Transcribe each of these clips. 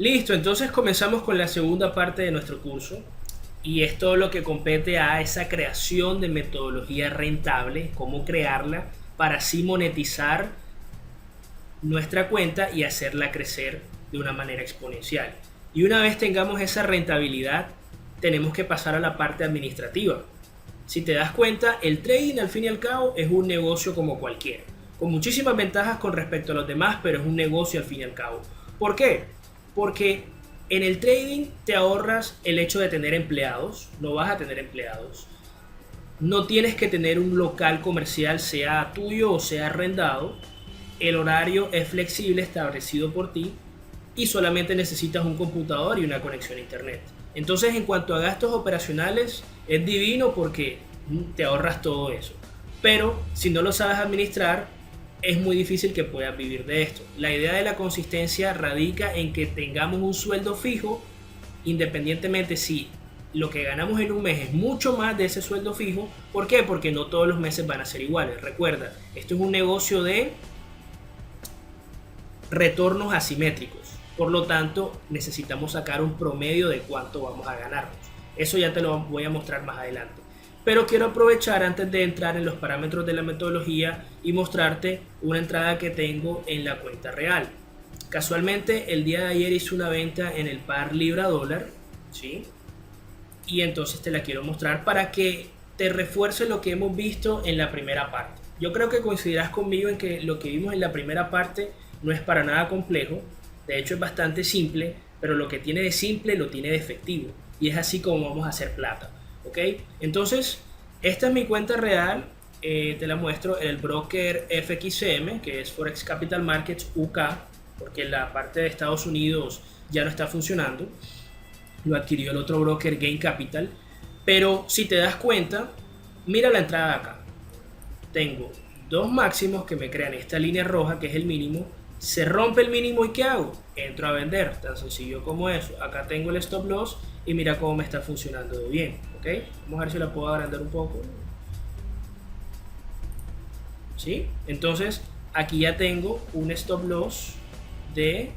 Listo, entonces comenzamos con la segunda parte de nuestro curso y es todo lo que compete a esa creación de metodología rentable, cómo crearla para así monetizar nuestra cuenta y hacerla crecer de una manera exponencial. Y una vez tengamos esa rentabilidad, tenemos que pasar a la parte administrativa. Si te das cuenta, el trading al fin y al cabo es un negocio como cualquiera, con muchísimas ventajas con respecto a los demás, pero es un negocio al fin y al cabo. ¿Por qué? Porque en el trading te ahorras el hecho de tener empleados, no vas a tener empleados, no tienes que tener un local comercial, sea tuyo o sea arrendado, el horario es flexible establecido por ti y solamente necesitas un computador y una conexión a internet. Entonces, en cuanto a gastos operacionales, es divino porque te ahorras todo eso. Pero si no lo sabes administrar, es muy difícil que puedas vivir de esto. La idea de la consistencia radica en que tengamos un sueldo fijo, independientemente si lo que ganamos en un mes es mucho más de ese sueldo fijo. ¿Por qué? Porque no todos los meses van a ser iguales. Recuerda, esto es un negocio de retornos asimétricos. Por lo tanto, necesitamos sacar un promedio de cuánto vamos a ganarnos. Eso ya te lo voy a mostrar más adelante. Pero quiero aprovechar antes de entrar en los parámetros de la metodología y mostrarte una entrada que tengo en la cuenta real. Casualmente el día de ayer hice una venta en el par libra dólar, ¿sí? Y entonces te la quiero mostrar para que te refuerce lo que hemos visto en la primera parte. Yo creo que coincidirás conmigo en que lo que vimos en la primera parte no es para nada complejo. De hecho es bastante simple, pero lo que tiene de simple lo tiene de efectivo. Y es así como vamos a hacer plata. ¿Ok? Entonces, esta es mi cuenta real. Te la muestro en el broker FXM, que es Forex Capital Markets UK, porque la parte de Estados Unidos ya no está funcionando. Lo adquirió el otro broker Gain Capital. Pero si te das cuenta, mira la entrada de acá. Tengo dos máximos que me crean esta línea roja, que es el mínimo. Se rompe el mínimo y ¿qué hago? Entro a vender, tan sencillo como eso. Acá tengo el stop loss y mira cómo me está funcionando de bien. ¿Ok? Vamos a ver si la puedo agrandar un poco. ¿Sí? Entonces aquí ya tengo un stop loss de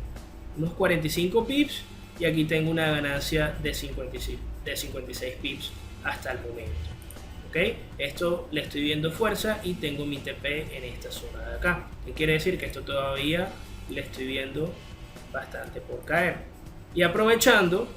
unos 45 pips y aquí tengo una ganancia de 56 pips hasta el momento. ¿Ok? Esto le estoy viendo fuerza y tengo mi TP en esta zona de acá. ¿Qué quiere decir? Que esto todavía le estoy viendo bastante por caer. Y aprovechando,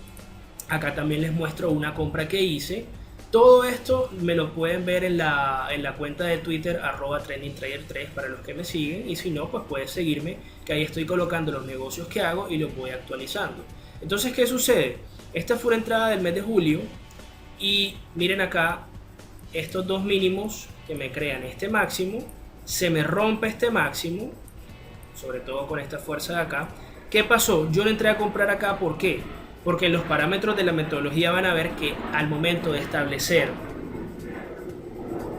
acá también les muestro una compra que hice. Todo esto me lo pueden ver en la cuenta de Twitter @TrendingTrader3 para los que me siguen, y si no, pues puedes seguirme, que ahí estoy colocando los negocios que hago y los voy actualizando. Entonces, ¿qué sucede? Esta fue la entrada del mes de julio y miren acá estos dos mínimos que me crean este máximo. Se me rompe este máximo, sobre todo con esta fuerza de acá. ¿Qué pasó? Yo no entré a comprar acá, ¿por qué? Porque los parámetros de la metodología van a ver que al momento de establecer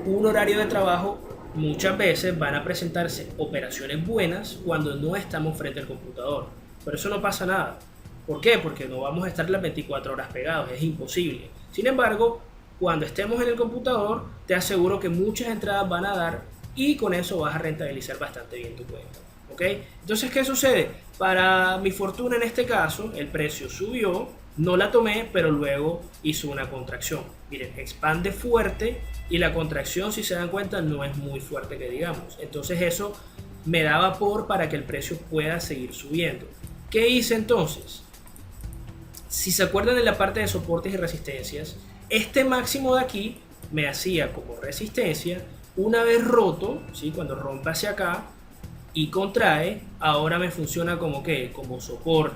un horario de trabajo, muchas veces van a presentarse operaciones buenas cuando no estamos frente al computador. Pero eso no pasa nada. ¿Por qué? Porque no vamos a estar las 24 horas pegados, es imposible. Sin embargo, cuando estemos en el computador, te aseguro que muchas entradas van a dar y con eso vas a rentabilizar bastante bien tu cuenta. ¿Ok? Entonces, ¿qué sucede? Para mi fortuna en este caso, el precio subió, no la tomé, pero luego hizo una contracción. Miren, expande fuerte y la contracción, si se dan cuenta, no es muy fuerte que digamos. Entonces eso me da vapor para que el precio pueda seguir subiendo. ¿Qué hice entonces? Si se acuerdan en la parte de soportes y resistencias, este máximo de aquí me hacía como resistencia. Una vez roto, ¿sí? Cuando rompe hacia acá y contrae, ahora me funciona como que como soporte.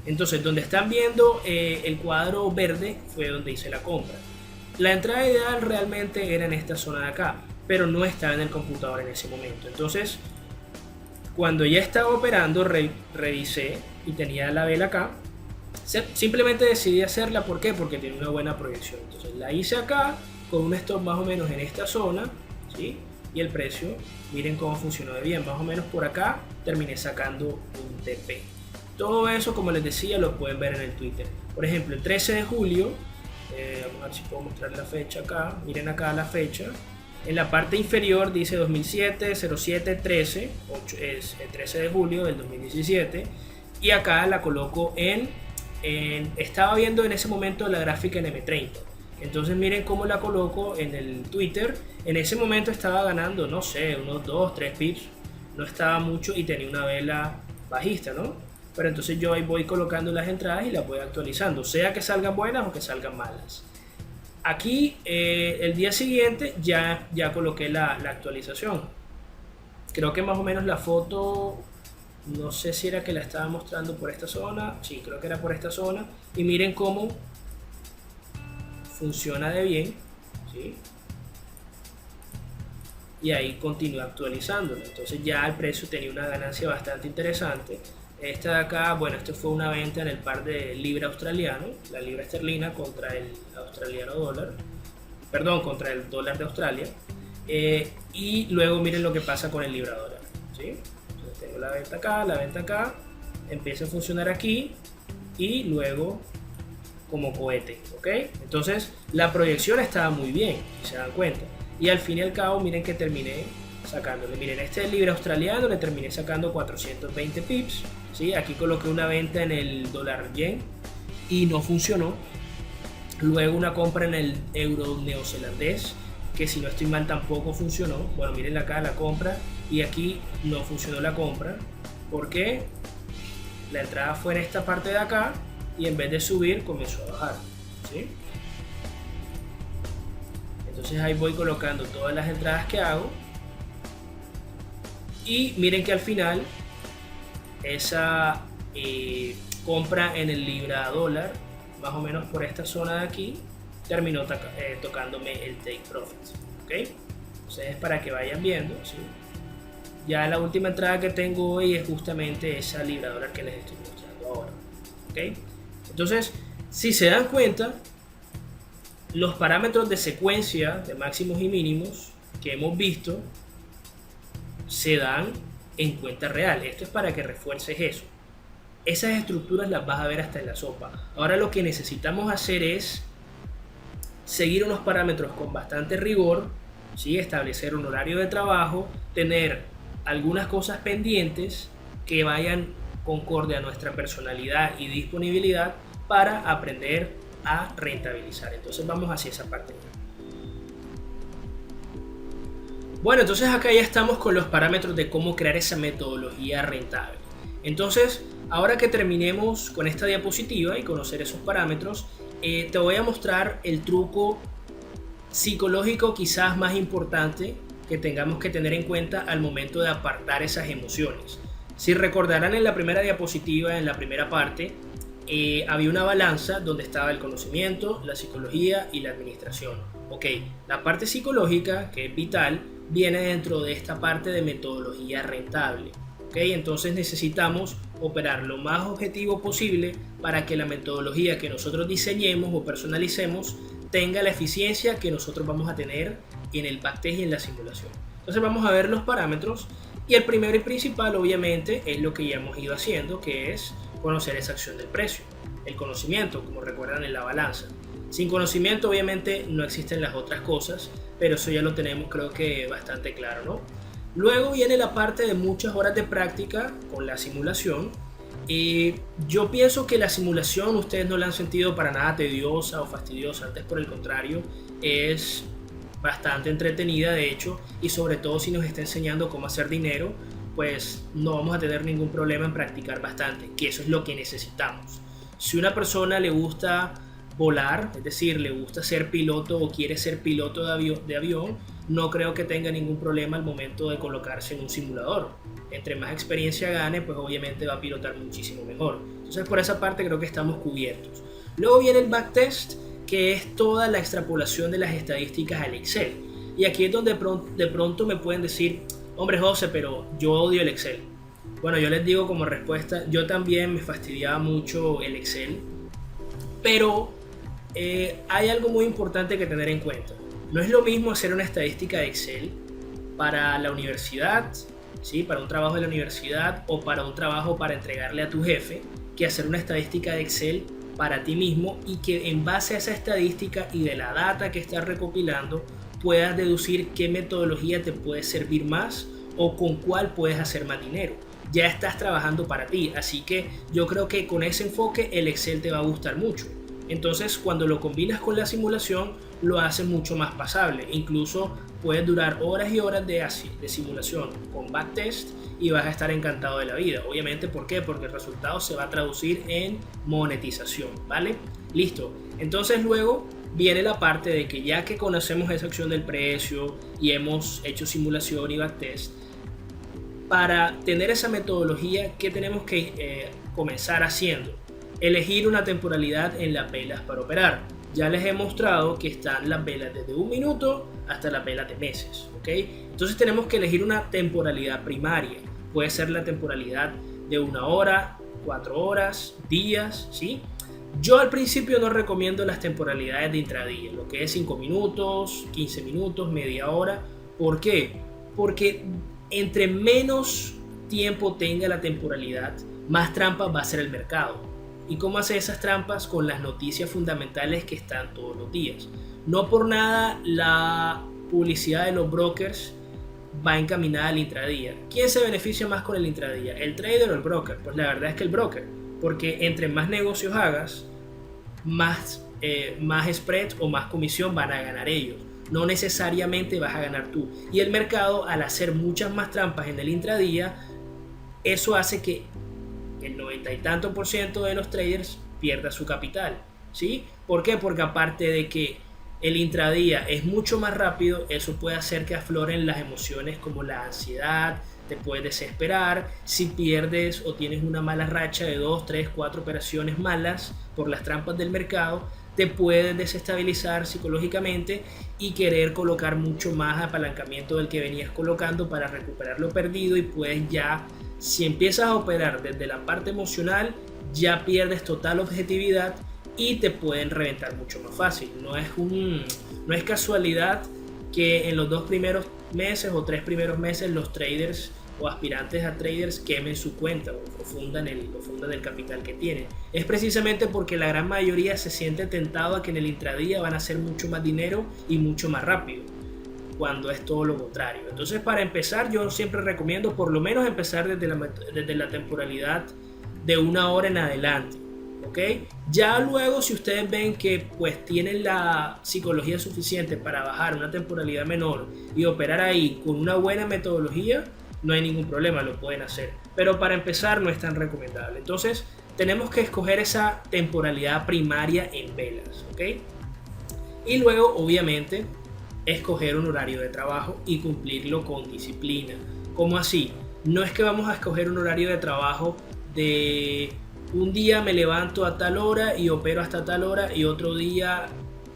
Entonces, donde están viendo el cuadro verde fue donde hice la compra. La entrada ideal realmente era en esta zona de acá, pero no estaba en el computador en ese momento. Entonces, cuando ya estaba operando, revisé y tenía la vela acá. Simplemente decidí hacerla, ¿por qué? Porque tiene una buena proyección. Entonces la hice acá con un stop más o menos en esta zona, ¿sí? Y el precio, miren cómo funcionó de bien, más o menos por acá terminé sacando un TP. Todo eso, como les decía, lo pueden ver en el Twitter. Por ejemplo, el 13 de julio, vamos a ver si puedo mostrar la fecha acá, miren acá la fecha. En la parte inferior dice 2007, 07, 13, es el 13 de julio del 2017. y acá la coloco estaba viendo en ese momento la gráfica en M30. Entonces miren cómo la coloco en el Twitter. En ese momento estaba ganando, no sé, unos 2, 3 pips. No estaba mucho y tenía una vela bajista, ¿no? Pero entonces yo ahí voy colocando las entradas y las voy actualizando, sea que salgan buenas o que salgan malas. Aquí el día siguiente ya coloqué la actualización. Creo que más o menos la foto, no sé si era que la estaba mostrando por esta zona. Sí, creo que era por esta zona. Y miren cómo funciona de bien, ¿sí? Y ahí continúa actualizándolo. Entonces ya el precio tenía una ganancia bastante interesante. Esta de acá, bueno, esto fue una venta en el par de libra australiano, la libra esterlina contra el australiano dólar, perdón, contra el dólar de Australia. Y luego miren lo que pasa con el libra dólar, ¿sí? Entonces tengo la venta acá, empieza a funcionar aquí y luego como cohete, ¿ok? Entonces la proyección estaba muy bien, si se dan cuenta. Y al fin y al cabo, miren que terminé sacándole. Miren, este libra australiano le terminé sacando 420 pips, ¿sí? Aquí coloqué una venta en el dólar yen y no funcionó. Luego una compra en el euro neozelandés, que si no estoy mal tampoco funcionó. Bueno, miren acá la compra y aquí no funcionó la compra. ¿Por qué? La entrada fue en esta parte de acá y en vez de subir comenzó a bajar, ¿sí? Entonces ahí voy colocando todas las entradas que hago y miren que al final esa compra en el libra dólar, más o menos por esta zona de aquí, terminó tocándome el take profit, ¿ok? Entonces es para que vayan viendo, ¿sí? Ya la última entrada que tengo hoy es justamente esa libra dólar que les estoy mostrando ahora, ¿ok? Entonces, si se dan cuenta, los parámetros de secuencia de máximos y mínimos que hemos visto se dan en cuenta real. Esto es para que refuerces eso. Esas estructuras las vas a ver hasta en la sopa. Ahora lo que necesitamos hacer es seguir unos parámetros con bastante rigor, ¿sí? Establecer un horario de trabajo, tener algunas cosas pendientes que vayan concorde a nuestra personalidad y disponibilidad para aprender a rentabilizar. Entonces vamos hacia esa parte. Bueno, entonces acá ya estamos con los parámetros de cómo crear esa metodología rentable. Entonces, ahora que terminemos con esta diapositiva y conocer esos parámetros, te voy a mostrar el truco psicológico quizás más importante que tengamos que tener en cuenta al momento de apartar esas emociones. Si recordarán, en la primera diapositiva, en la primera parte, había una balanza donde estaba el conocimiento, la psicología y la administración. Ok, la parte psicológica, que es vital, viene dentro de esta parte de metodología rentable. Ok, entonces necesitamos operar lo más objetivo posible para que la metodología que nosotros diseñemos o personalicemos tenga la eficiencia que nosotros vamos a tener en el backtest y en la simulación. Entonces vamos a ver los parámetros y el primero y principal obviamente es lo que ya hemos ido haciendo, que es conocer esa acción del precio, el conocimiento, como recuerdan en la balanza. Sin conocimiento obviamente no existen las otras cosas, pero eso ya lo tenemos creo que bastante claro, ¿no? Luego viene la parte de muchas horas de práctica con la simulación. Yo pienso que la simulación ustedes no la han sentido para nada tediosa o fastidiosa, antes por el contrario es bastante entretenida de hecho, y sobre todo si nos está enseñando cómo hacer dinero, pues no vamos a tener ningún problema en practicar bastante, que eso es lo que necesitamos. Si una persona le gusta volar, es decir, le gusta ser piloto o quiere ser piloto de avión, no creo que tenga ningún problema al momento de colocarse en un simulador. Entre más experiencia gane, pues obviamente va a pilotar muchísimo mejor. Entonces por esa parte creo que estamos cubiertos. Luego viene el backtest, que es toda la extrapolación de las estadísticas al Excel. Y aquí es donde de pronto me pueden decir, hombre José, pero yo odio el Excel. Bueno, yo les digo como respuesta, yo también me fastidiaba mucho el Excel, pero hay algo muy importante que tener en cuenta. No es lo mismo hacer una estadística de Excel para la universidad, ¿sí? Para un trabajo de la universidad o para un trabajo para entregarle a tu jefe, que hacer una estadística de Excel para ti mismo y que en base a esa estadística y de la data que estás recopilando puedas deducir qué metodología te puede servir más o con cuál puedes hacer más dinero. ya estás trabajando para ti. Así que yo creo que con ese enfoque el Excel te va a gustar mucho. Entonces cuando lo combinas con la simulación lo hace mucho más pasable. Incluso puedes durar horas y horas de simulación con backtest y vas a estar encantado de la vida. Obviamente, ¿por qué? Porque el resultado se va a traducir en monetización, ¿vale? Listo. Entonces luego viene la parte de que ya que conocemos esa acción del precio y hemos hecho simulación y backtest, para tener esa metodología, ¿qué tenemos que comenzar haciendo? Elegir una temporalidad en las velas para operar. Ya les he mostrado que están las velas desde 1 minuto hasta las velas de meses, ¿ok? Entonces tenemos que elegir una temporalidad primaria. Puede ser la temporalidad de 1 hora, 4 horas, días, ¿sí? Yo al principio no recomiendo las temporalidades de intradía, lo que es 5 minutos, 15 minutos, media hora. ¿Por qué? Porque entre menos tiempo tenga la temporalidad, más trampas va a ser el mercado. ¿Y cómo hace esas trampas? Con las noticias fundamentales que están todos los días. No por nada la publicidad de los brokers va encaminada al intradía. ¿Quién se beneficia más con el intradía? ¿El trader o el broker? Pues la verdad es que el broker, porque entre más negocios hagas, más spread o más comisión van a ganar ellos. No necesariamente vas a ganar tú. Y el mercado, al hacer muchas más trampas en el intradía, eso hace que el 90 y tanto por ciento de los traders pierda su capital, ¿sí? ¿Por qué? Porque aparte de que el intradía es mucho más rápido, eso puede hacer que afloren las emociones como la ansiedad, te puedes desesperar, si pierdes o tienes una mala racha de 2, 3, 4 operaciones malas por las trampas del mercado, te puedes desestabilizar psicológicamente y querer colocar mucho más apalancamiento del que venías colocando para recuperar lo perdido, y puedes ya, si empiezas a operar desde la parte emocional, ya pierdes total objetividad y te pueden reventar mucho más fácil. No es casualidad que en los 2 primeros meses o 3 primeros meses los traders o aspirantes a traders quemen su cuenta o fundan el capital que tienen. Es precisamente porque la gran mayoría se siente tentado a que en el intradía van a hacer mucho más dinero y mucho más rápido, cuando es todo lo contrario. Entonces, para empezar, yo siempre recomiendo por lo menos empezar desde la temporalidad de 1 hora en adelante, ¿ok? Ya luego, si ustedes ven que pues tienen la psicología suficiente para bajar una temporalidad menor y operar ahí con una buena metodología, no hay ningún problema, lo pueden hacer. Pero para empezar no es tan recomendable. Entonces, tenemos que escoger esa temporalidad primaria en velas, ¿ok? Y luego, obviamente, escoger un horario de trabajo y cumplirlo con disciplina. ¿Cómo así? No es que vamos a escoger un horario de trabajo de un día me levanto a tal hora y opero hasta tal hora, y otro día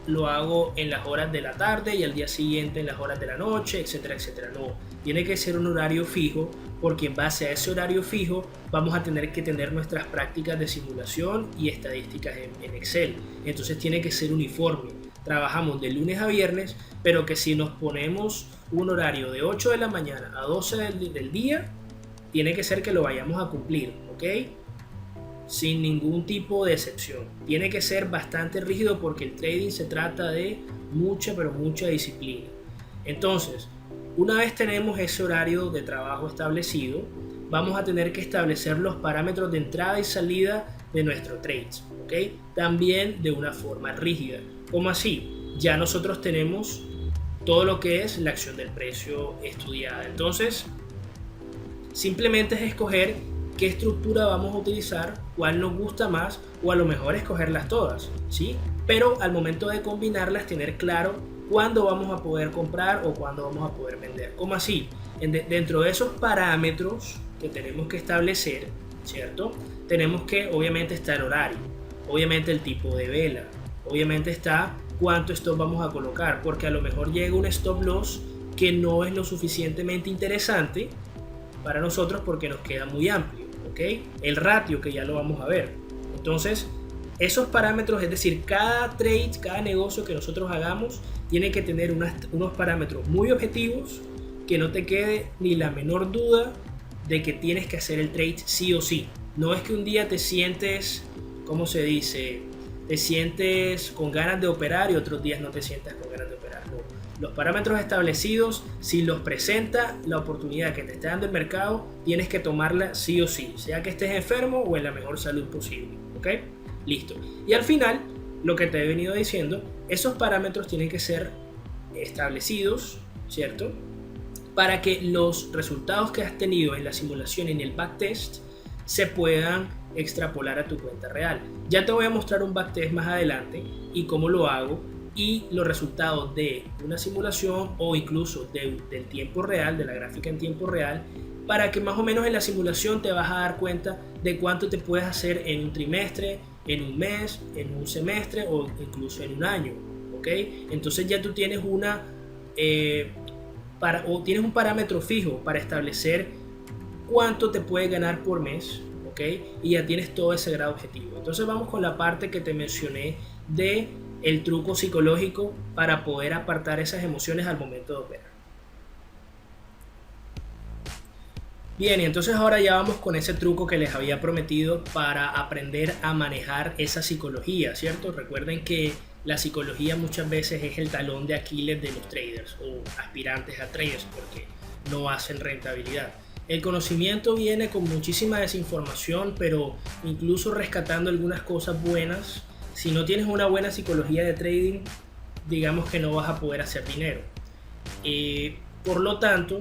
lo hago en las horas de la tarde y al día siguiente en las horas de la noche, etcétera, etcétera. No, tiene que ser un horario fijo, porque en base a ese horario fijo vamos a tener que tener nuestras prácticas de simulación y estadísticas en Excel. Entonces tiene que ser uniforme. Trabajamos de lunes a viernes, pero que si nos ponemos un horario de 8 de la mañana a 12 del día, tiene que ser que lo vayamos a cumplir, ¿ok? Sin ningún tipo de excepción. Tiene que ser bastante rígido, porque el trading se trata de mucha, pero mucha disciplina. Entonces, una vez tenemos ese horario de trabajo establecido, vamos a tener que establecer los parámetros de entrada y salida de nuestro trades, ¿ok? También de una forma rígida. ¿Cómo así? Ya nosotros tenemos todo lo que es la acción del precio estudiada. Entonces, simplemente es escoger qué estructura vamos a utilizar, cuál nos gusta más, o a lo mejor escogerlas todas, ¿sí? Pero al momento de combinarlas, tener claro cuándo vamos a poder comprar o cuándo vamos a poder vender. ¿Cómo así? Dentro de esos parámetros que tenemos que establecer, ¿cierto? Tenemos que, obviamente, está el horario, obviamente el tipo de vela, obviamente está cuánto stop vamos a colocar, porque a lo mejor llega un stop loss que no es lo suficientemente interesante para nosotros porque nos queda muy amplio, ¿ok? El ratio, que ya lo vamos a ver. Entonces, esos parámetros, es decir, cada trade, cada negocio que nosotros hagamos, tiene que tener unos parámetros muy objetivos, que no te quede ni la menor duda de que tienes que hacer el trade sí o sí. No es que un día te sientes, ¿cómo se dice? Te sientes con ganas de operar y otros días no te sientas con ganas de operar. No. Los parámetros establecidos, si los presenta la oportunidad que te está dando el mercado, tienes que tomarla sí o sí, sea que estés enfermo o en la mejor salud posible. ¿Ok? Listo. Y al final, lo que te he venido diciendo, esos parámetros tienen que ser establecidos, ¿cierto? Para que los resultados que has tenido en la simulación y en el backtest se puedan extrapolar a tu cuenta real. Ya te voy a mostrar un backtest más adelante y cómo lo hago y los resultados de una simulación o incluso del tiempo real, de la gráfica en tiempo real, para que más o menos en la simulación te vas a dar cuenta de cuánto te puedes hacer en un trimestre, en un mes, en un semestre o incluso en un año. ¿Ok? Entonces ya tú tienes tienes un parámetro fijo para establecer cuánto te puedes ganar por mes. ¿Ok? Y ya tienes todo ese grado objetivo. Entonces vamos con la parte que te mencioné de el truco psicológico para poder apartar esas emociones al momento de operar. Bien, y entonces ahora ya vamos con ese truco que les había prometido para aprender a manejar esa psicología, ¿cierto? Recuerden que la psicología muchas veces es el talón de Aquiles de los traders o aspirantes a traders porque no hacen rentabilidad. El conocimiento viene con muchísima desinformación, pero incluso rescatando algunas cosas buenas. Si no tienes una buena psicología de trading, digamos que no vas a poder hacer dinero. Por lo tanto,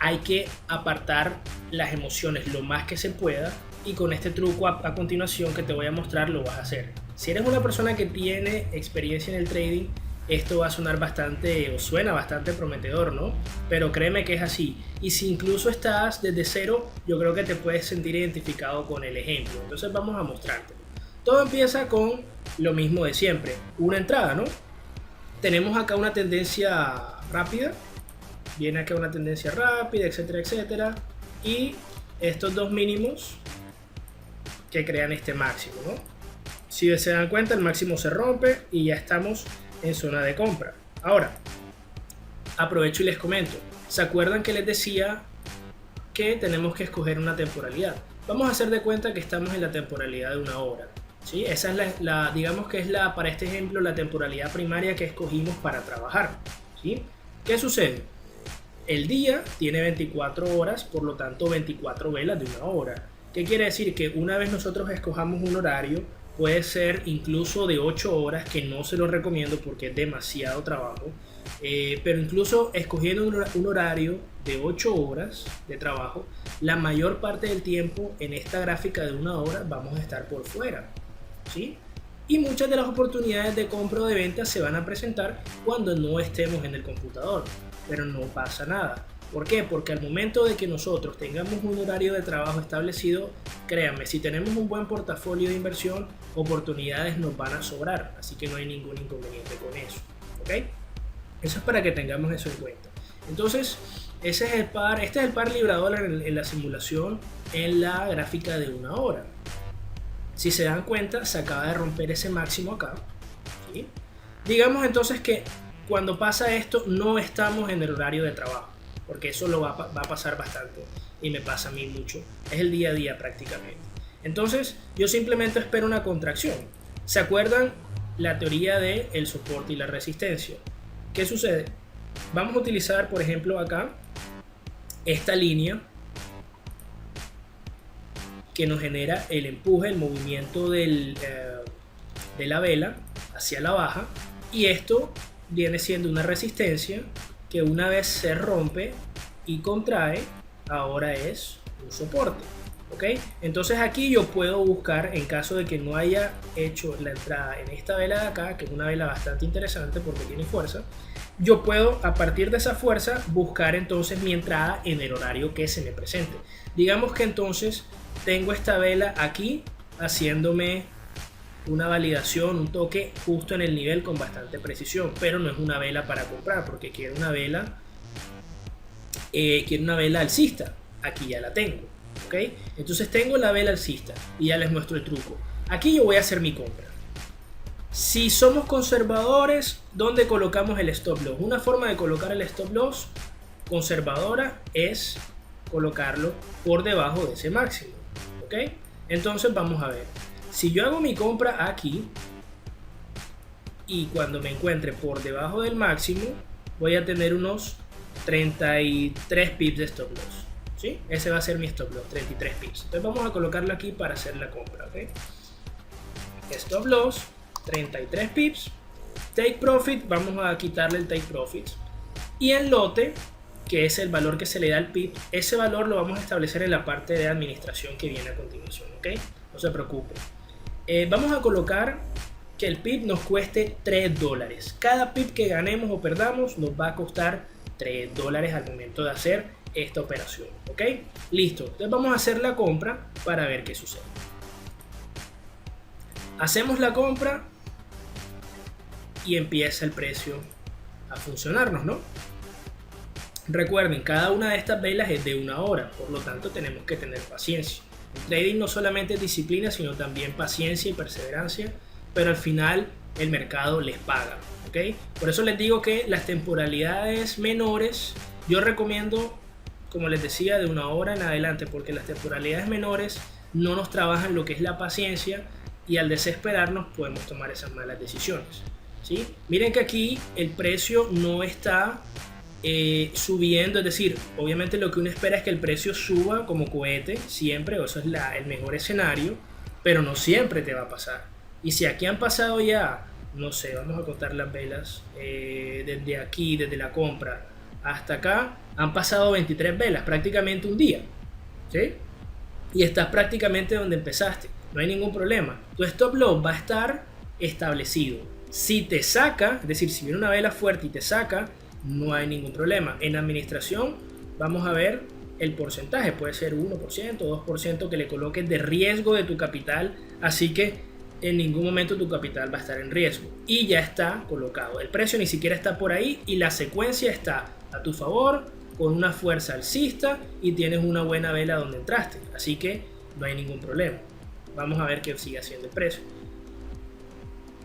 hay que apartar las emociones lo más que se pueda y con este truco a continuación que te voy a mostrar lo vas a hacer. Si eres una persona que tiene experiencia en el trading, esto va a sonar bastante o suena bastante prometedor, ¿no? Pero créeme que es así. Y si incluso estás desde cero, yo creo que te puedes sentir identificado con el ejemplo. Entonces vamos a mostrarte. Todo empieza con lo mismo de siempre, una entrada, ¿no? Tenemos acá una tendencia rápida, viene acá una tendencia rápida, etcétera, etcétera, y estos dos mínimos que crean este máximo, ¿no? Si se dan cuenta, el máximo se rompe y ya estamos en zona de compra. Ahora, aprovecho y les comento, ¿se acuerdan que les decía que tenemos que escoger una temporalidad? Vamos a hacer de cuenta que estamos en la temporalidad de una hora. ¿Sí? Esa es digamos que es para este ejemplo la temporalidad primaria que escogimos para trabajar. ¿Sí? ¿Qué sucede? El día tiene 24 horas, por lo tanto 24 velas de una hora. ¿Qué quiere decir? Que una vez nosotros escojamos un horario, puede ser incluso de 8 horas, que no se lo recomiendo porque es demasiado trabajo, pero incluso escogiendo un horario de 8 horas de trabajo, la mayor parte del tiempo en esta gráfica de una hora vamos a estar por fuera. ¿Sí? Y muchas de las oportunidades de compra o de venta se van a presentar cuando no estemos en el computador, pero no pasa nada. ¿Por qué? Porque al momento de que nosotros tengamos un horario de trabajo establecido, créanme, si tenemos un buen portafolio de inversión, oportunidades nos van a sobrar, así que no hay ningún inconveniente con eso. ¿Ok? Eso es para que tengamos eso en cuenta. Entonces, este es el par librador en la simulación en la gráfica de una hora. Si se dan cuenta, se acaba de romper ese máximo acá. ¿Sí? Digamos entonces que cuando pasa esto no estamos en el horario de trabajo, porque eso lo va a pasar bastante y me pasa a mí mucho. Es el día a día prácticamente. Entonces yo simplemente espero una contracción. ¿Se acuerdan la teoría del soporte y la resistencia? ¿Qué sucede? Vamos a utilizar, por ejemplo, acá esta línea que nos genera el empuje, el movimiento de la vela hacia la baja, y esto viene siendo una resistencia que una vez se rompe y contrae, ahora es un soporte. ¿Ok? Entonces aquí yo puedo buscar, en caso de que no haya hecho la entrada en esta vela de acá, que es una vela bastante interesante porque tiene fuerza, yo puedo a partir de esa fuerza buscar entonces mi entrada en el horario que se me presente. Digamos que entonces tengo esta vela aquí haciéndome una validación, un toque justo en el nivel con bastante precisión, pero no es una vela para comprar porque quiero una vela alcista. Aquí ya la tengo. ¿Ok? Entonces tengo la vela alcista y ya les muestro el truco. Aquí yo voy a hacer mi compra. Si somos conservadores, ¿dónde colocamos el stop loss? Una forma de colocar el stop loss conservadora es colocarlo por debajo de ese máximo. ¿Ok? Entonces vamos a ver. Si yo hago mi compra aquí y cuando me encuentre por debajo del máximo, voy a tener unos 33 pips de stop loss. ¿Sí? Ese va a ser mi stop loss, 33 pips. Entonces vamos a colocarlo aquí para hacer la compra. ¿Okay? Stop loss, 33 pips. Take profit, vamos a quitarle el take profit. Y el lote, que es el valor que se le da al pip, ese valor lo vamos a establecer en la parte de administración que viene a continuación. ¿Okay? No se preocupen. Vamos a colocar que el pip nos cueste $3. Cada pip que ganemos o perdamos nos va a costar $3 al momento de hacer esta operación. ¿Ok? Listo. Entonces vamos a hacer la compra para ver qué sucede. Hacemos la compra y empieza el precio a funcionarnos, ¿no? Recuerden, cada una de estas velas es de 1 hora, por lo tanto tenemos que tener paciencia. El trading no solamente es disciplina, sino también paciencia y perseverancia, pero al final el mercado les paga. ¿Okay? Por eso les digo que las temporalidades menores, yo recomiendo, como les decía, de 1 hora en adelante, porque las temporalidades menores no nos trabajan lo que es la paciencia y al desesperarnos podemos tomar esas malas decisiones. ¿Sí? Miren que aquí el precio no está subiendo, es decir, obviamente lo que uno espera es que el precio suba como cohete siempre, o eso es el mejor escenario, pero no siempre te va a pasar. Y si aquí han pasado ya, no sé, vamos a contar las velas, desde aquí, desde la compra hasta acá, han pasado 23 velas, prácticamente un día, ¿sí? Y estás prácticamente donde empezaste, no hay ningún problema. Tu stop loss va a estar establecido. Si te saca, es decir, si viene una vela fuerte y te saca, no hay ningún problema. En administración vamos a ver el porcentaje, puede ser 1%, 2% que le coloques de riesgo de tu capital, así que en ningún momento tu capital va a estar en riesgo y ya está colocado. El precio ni siquiera está por ahí y la secuencia está a tu favor con una fuerza alcista y tienes una buena vela donde entraste, así que no hay ningún problema. Vamos a ver qué sigue haciendo el precio.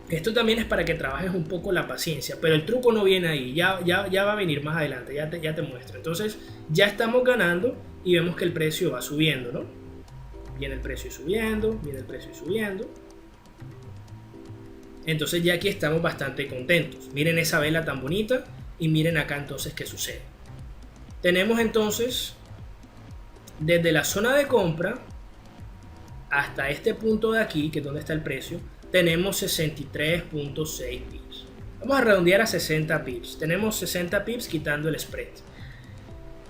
Esto también es para que trabajes un poco la paciencia, pero el truco no viene ahí, ya va a venir más adelante, ya te muestro. Entonces ya estamos ganando y vemos que el precio va subiendo, ¿no? Viene el precio subiendo, viene el precio subiendo. Entonces ya aquí estamos bastante contentos. Miren esa vela tan bonita y miren acá entonces qué sucede. Tenemos entonces desde la zona de compra hasta este punto de aquí, que es donde está el precio, tenemos 63.6 pips. Vamos a redondear a 60 pips. Tenemos 60 pips quitando el spread.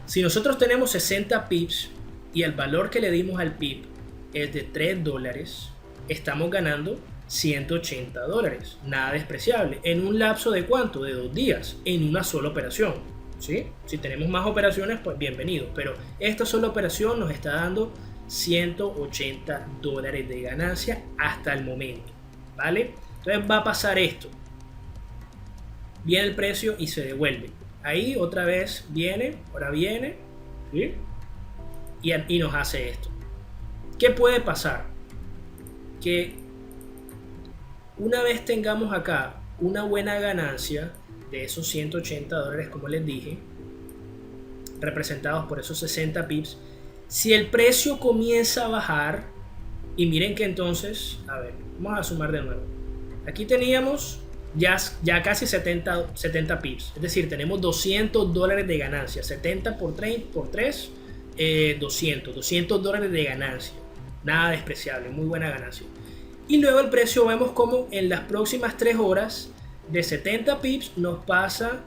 Si nosotros tenemos 60 pips y el valor que le dimos al pip es de $3, estamos ganando $180. Nada despreciable. En un lapso de ¿cuánto? De 2 días. En una sola operación. ¿Sí? Si tenemos más operaciones, pues bienvenido. Pero esta sola operación nos está dando $180 de ganancia hasta el momento. ¿Vale? Entonces va a pasar esto. Viene el precio y se devuelve. Ahí otra vez viene, ahora viene, ¿sí? y nos hace esto. ¿Qué puede pasar? Que una vez tengamos acá una buena ganancia de esos $180, como les dije, representados por esos 60 pips, si el precio comienza a bajar, y miren que entonces, a ver, vamos a sumar de nuevo. Aquí teníamos ya casi 70 pips, es decir, tenemos $200 de ganancia. 70 por 3, 200 dólares de ganancia. Nada despreciable, muy buena ganancia. Y luego el precio vemos como en las próximas 3 horas de 70 pips nos pasa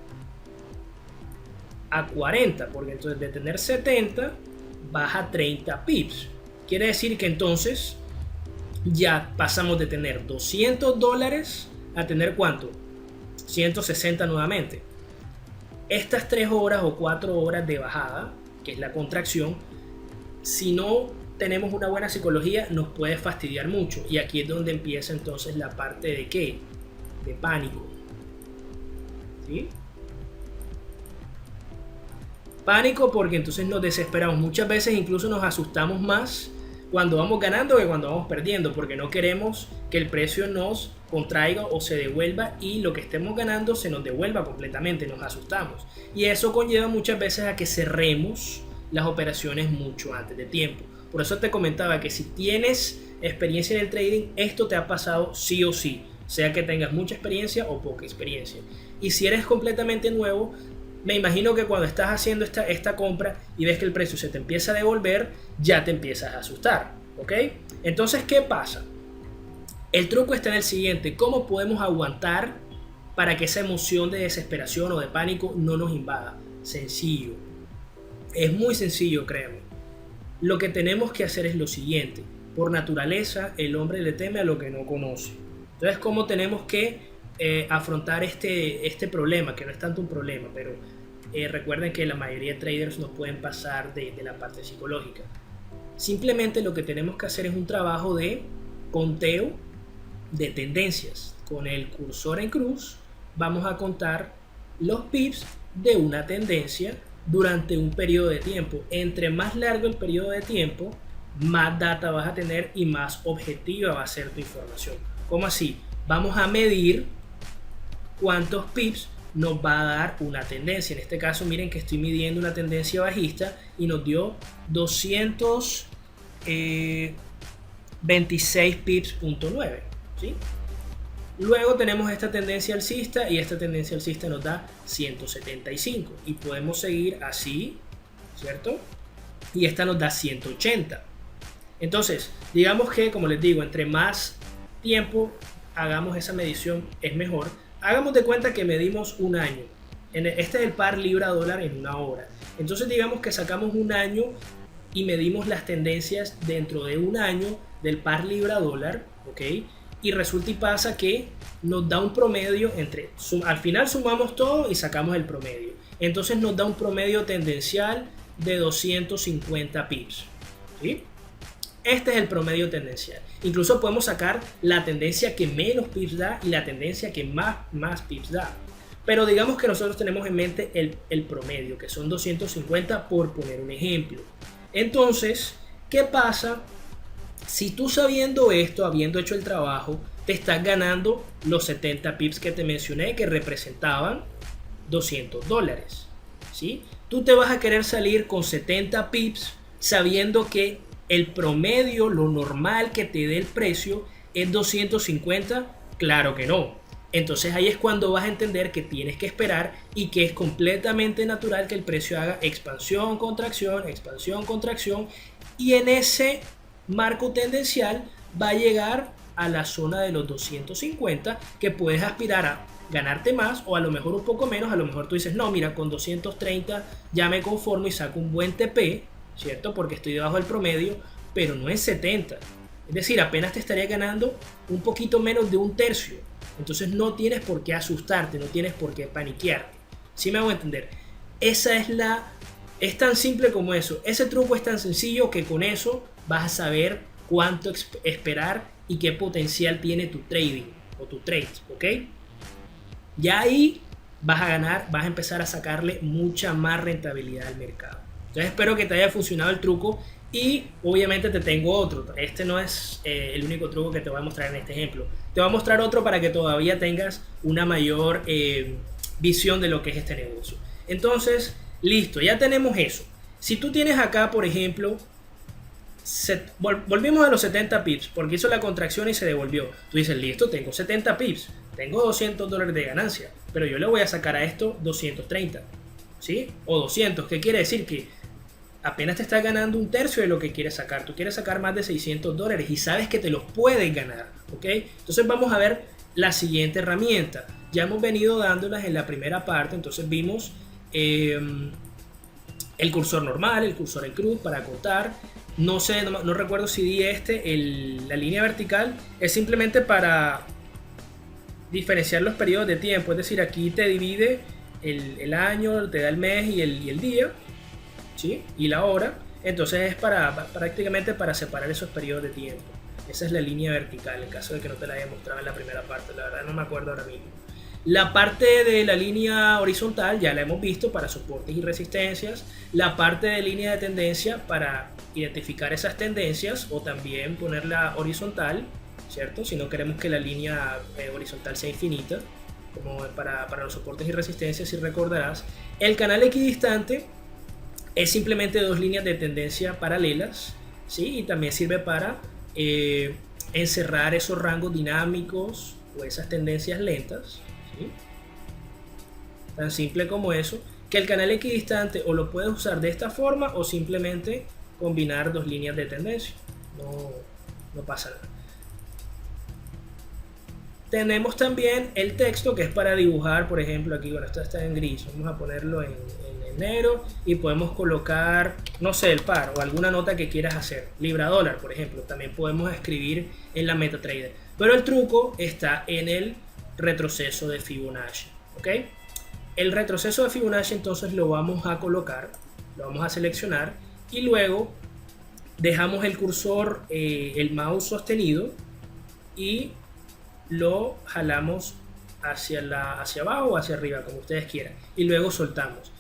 a 40, porque entonces de tener 70 baja 30 pips. Quiere decir que entonces ya pasamos de tener $200 a tener ¿cuánto? 160 nuevamente. Estas 3 horas o 4 horas de bajada, que es la contracción, si no tenemos una buena psicología, nos puede fastidiar mucho. Y aquí es donde empieza entonces la parte de ¿qué? De pánico. ¿Sí? Pánico porque entonces nos desesperamos. Muchas veces incluso nos asustamos más cuando vamos ganando que cuando vamos perdiendo, porque no queremos que el precio nos contraiga o se devuelva y lo que estemos ganando se nos devuelva completamente, nos asustamos. Y eso conlleva muchas veces a que cerremos las operaciones mucho antes de tiempo. Por eso te comentaba que si tienes experiencia en el trading, esto te ha pasado sí o sí. sea que tengas mucha experiencia o poca experiencia. Y si eres completamente nuevo, me imagino que cuando estás haciendo esta compra y ves que el precio se te empieza a devolver, ya te empiezas a asustar, ¿ok? Entonces, ¿qué pasa? El truco está en el siguiente: ¿cómo podemos aguantar para que esa emoción de desesperación o de pánico no nos invada? Sencillo. Es muy sencillo, créanme. Lo que tenemos que hacer es lo siguiente. Por naturaleza, el hombre le teme a lo que no conoce. Entonces, ¿cómo tenemos que afrontar este problema? Que no es tanto un problema, pero recuerden que la mayoría de traders no pueden pasar de la parte psicológica. Simplemente lo que tenemos que hacer es un trabajo de conteo de tendencias. Con el cursor en cruz vamos a contar los pips de una tendencia durante un periodo de tiempo. Entre más largo el periodo de tiempo, más data vas a tener y más objetiva va a ser tu información. ¿Cómo así? Vamos a medir cuántos pips nos va a dar una tendencia. En este caso, miren que estoy midiendo una tendencia bajista y nos dio 226 pips.9, ¿sí? Luego tenemos esta tendencia alcista y esta tendencia alcista nos da 175 y podemos seguir así, ¿cierto? Y esta nos da 180. Entonces, digamos que, como les digo, entre más tiempo hagamos esa medición es mejor. Hagamos de cuenta que medimos un año. Este es el par libra dólar en una hora. Entonces digamos que sacamos un año y medimos las tendencias dentro de un año del par libra dólar, ¿ok? Y resulta y pasa que nos da un promedio al final sumamos todo y sacamos el promedio. Entonces nos da un promedio tendencial de 250 pips, ¿sí? Este es el promedio tendencial. Incluso podemos sacar la tendencia que menos pips da y la tendencia que más pips da. Pero digamos que nosotros tenemos en mente el promedio, que son 250 por poner un ejemplo. Entonces, ¿qué pasa si tú, sabiendo esto, habiendo hecho el trabajo, te estás ganando los 70 pips que te mencioné, que representaban $200? ¿Sí? Tú te vas a querer salir con 70 pips sabiendo que el promedio, lo normal que te dé el precio, es 250. Claro que no. Entonces ahí es cuando vas a entender que tienes que esperar y que es completamente natural que el precio haga expansión, contracción, y en ese marco tendencial va a llegar a la zona de los 250, que puedes aspirar a ganarte más o a lo mejor un poco menos. A lo mejor tú dices, no, mira, con 230 ya me conformo y saco un buen TP, ¿cierto? Porque estoy debajo del promedio, pero no es 70. Es decir, apenas te estaría ganando un poquito menos de un tercio. Entonces no tienes por qué asustarte, no tienes por qué paniquearte. ¿Sí me hago entender? Es tan simple como eso. Ese truco es tan sencillo que con eso vas a saber cuánto esperar y qué potencial tiene tu trading o tu trade, ¿ok? Ya ahí vas a ganar, vas a empezar a sacarle mucha más rentabilidad al mercado. Entonces espero que te haya funcionado el truco y obviamente te tengo otro. Este no es el único truco que te voy a mostrar en este ejemplo. Te voy a mostrar otro para que todavía tengas una mayor visión de lo que es este negocio. Entonces, listo, ya tenemos eso. Si tú tienes acá, por ejemplo, volvimos a los 70 pips porque hizo la contracción y se devolvió. Tú dices, listo, tengo 70 pips, tengo $200 de ganancia, pero yo le voy a sacar a esto 230, ¿sí? O 200, ¿qué quiere decir? Que apenas te estás ganando un tercio de lo que quieres sacar. Tú quieres sacar más de $600 y sabes que te los puedes ganar, ¿ok? Entonces vamos a ver la siguiente herramienta. Ya hemos venido dándolas en la primera parte. Entonces vimos el cursor normal, el cursor en cruz para acotar. No recuerdo si di la línea vertical. Es simplemente para diferenciar los periodos de tiempo. Es decir, aquí te divide el año, te da el mes y el día, ¿sí? Y la hora. Entonces es prácticamente para separar esos periodos de tiempo. Esa es la línea vertical, en caso de que no te la haya mostrado en la primera parte. La verdad no me acuerdo ahora mismo. La parte de la línea horizontal ya la hemos visto para soportes y resistencias. La parte de línea de tendencia para identificar esas tendencias o también ponerla horizontal, ¿cierto? Si no queremos que la línea horizontal sea infinita, como para los soportes y resistencias, si recordarás. El canal equidistante es simplemente dos líneas de tendencia paralelas, ¿sí? Y también sirve para encerrar esos rangos dinámicos o esas tendencias lentas, ¿sí? Tan simple como eso, que el canal equidistante o lo puedes usar de esta forma o simplemente combinar dos líneas de tendencia. No pasa nada. Tenemos también el texto, que es para dibujar, por ejemplo, aquí, bueno, esto está en gris, vamos a ponerlo en negro y podemos colocar, no sé, el par o alguna nota que quieras hacer. Libra dólar, por ejemplo, también podemos escribir en la MetaTrader. Pero el truco está en el retroceso de Fibonacci, ¿ok? El retroceso de Fibonacci entonces lo vamos a colocar, lo vamos a seleccionar y luego dejamos el cursor, el mouse sostenido y lo jalamos hacia abajo o hacia arriba, como ustedes quieran, y luego soltamos.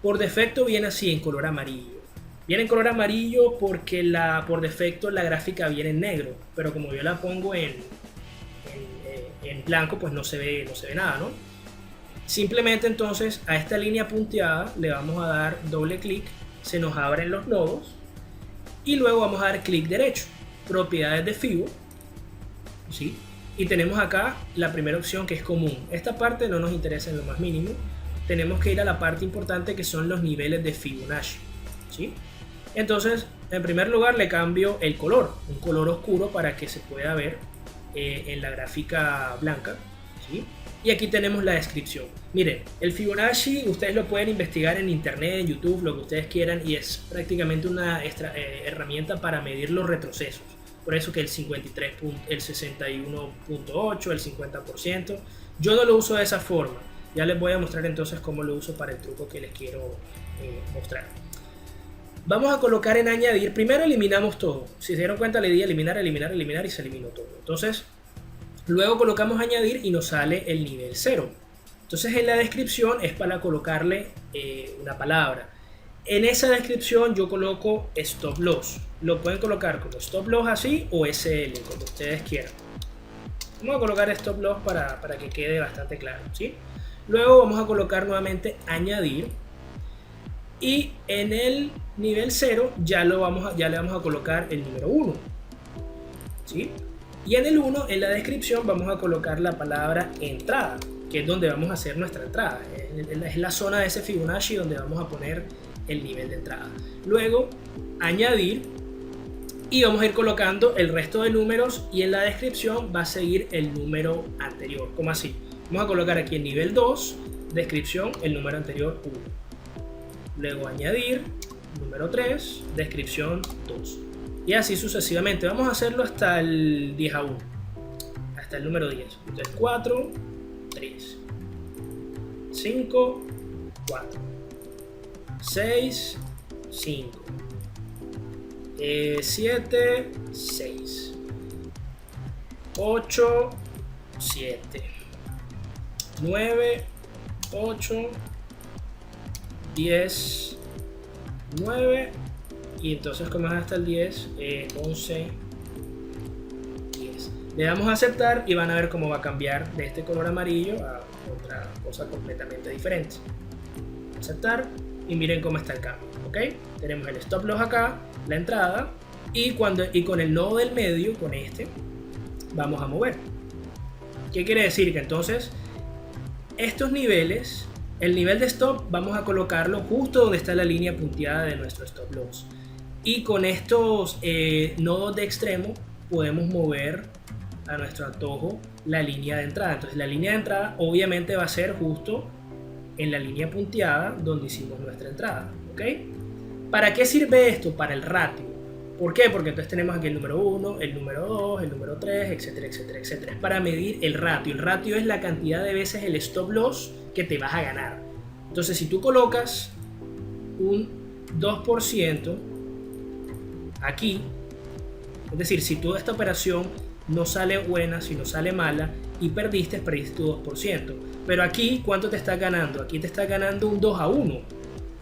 Por defecto viene así en color amarillo. Viene en color amarillo porque por defecto la gráfica viene en negro, pero como yo la pongo en blanco, pues no se ve nada, ¿no? Simplemente entonces a esta línea punteada le vamos a dar doble clic, se nos abren los nodos y luego vamos a dar clic derecho, propiedades de Fibo, ¿sí? Y tenemos acá la primera opción, que es común. Esta parte no nos interesa en lo más mínimo. Tenemos que ir a la parte importante, que son los niveles de Fibonacci, ¿sí? Entonces, en primer lugar le cambio el color, un color oscuro para que se pueda ver en la gráfica blanca, ¿sí? Y aquí tenemos la descripción. Miren, el Fibonacci ustedes lo pueden investigar en internet, en YouTube, lo que ustedes quieran, y es prácticamente una herramienta para medir los retrocesos. Por eso que el 53, el 61.8, el 50%. Yo no lo uso de esa forma. Ya les voy a mostrar entonces cómo lo uso para el truco que les quiero mostrar. Vamos a colocar en añadir. Primero eliminamos todo. Si se dieron cuenta, le di eliminar, eliminar, eliminar y se eliminó todo. Entonces, luego colocamos añadir y nos sale el nivel 0. Entonces, en la descripción es para colocarle una palabra. En esa descripción yo coloco stop loss. Lo pueden colocar como stop loss así o SL, como ustedes quieran. Vamos a colocar stop loss para que quede bastante claro, ¿sí? Luego vamos a colocar nuevamente añadir. Y en el nivel 0 ya le vamos a colocar el número 1, ¿sí? Y en el 1, en la descripción, vamos a colocar la palabra entrada, que es donde vamos a hacer nuestra entrada. Es la zona de ese Fibonacci donde vamos a poner el nivel de entrada. Luego, añadir. Y vamos a ir colocando el resto de números y en la descripción va a seguir el número anterior. ¿Cómo así? Vamos a colocar aquí en nivel 2, descripción, el número anterior 1. Luego añadir, número 3, descripción 2. Y así sucesivamente. Vamos a hacerlo hasta el 10 a 1. Hasta el número 10. Entonces 4, 3, 5, 4, 6, 5. 7, 6, 8, 7, 9, 8, 10, 9 y entonces como es hasta el 10, 11, 10. Le damos a aceptar y van a ver cómo va a cambiar de este color amarillo a otra cosa completamente diferente. Aceptar y miren cómo está el cambio, ¿ok? Tenemos el stop loss acá, la entrada y con el nodo del medio, con este, vamos a mover. ¿Qué quiere decir? Que entonces estos niveles, el nivel de stop vamos a colocarlo justo donde está la línea punteada de nuestro stop loss y con estos nodos de extremo podemos mover a nuestro antojo la línea de entrada. Entonces la línea de entrada obviamente va a ser justo en la línea punteada donde hicimos nuestra entrada, ¿ok? ¿Para qué sirve esto? Para el ratio. ¿Por qué? Porque entonces tenemos aquí el número 1, el número 2, el número 3, etcétera, etcétera, etcétera. Es para medir el ratio. El ratio es la cantidad de veces el stop loss que te vas a ganar. Entonces, si tú colocas un 2% aquí, es decir, si toda esta operación no sale buena, si no sale mala y perdiste tu 2%. Pero aquí, ¿cuánto te estás ganando? Aquí te estás ganando un 2 a 1.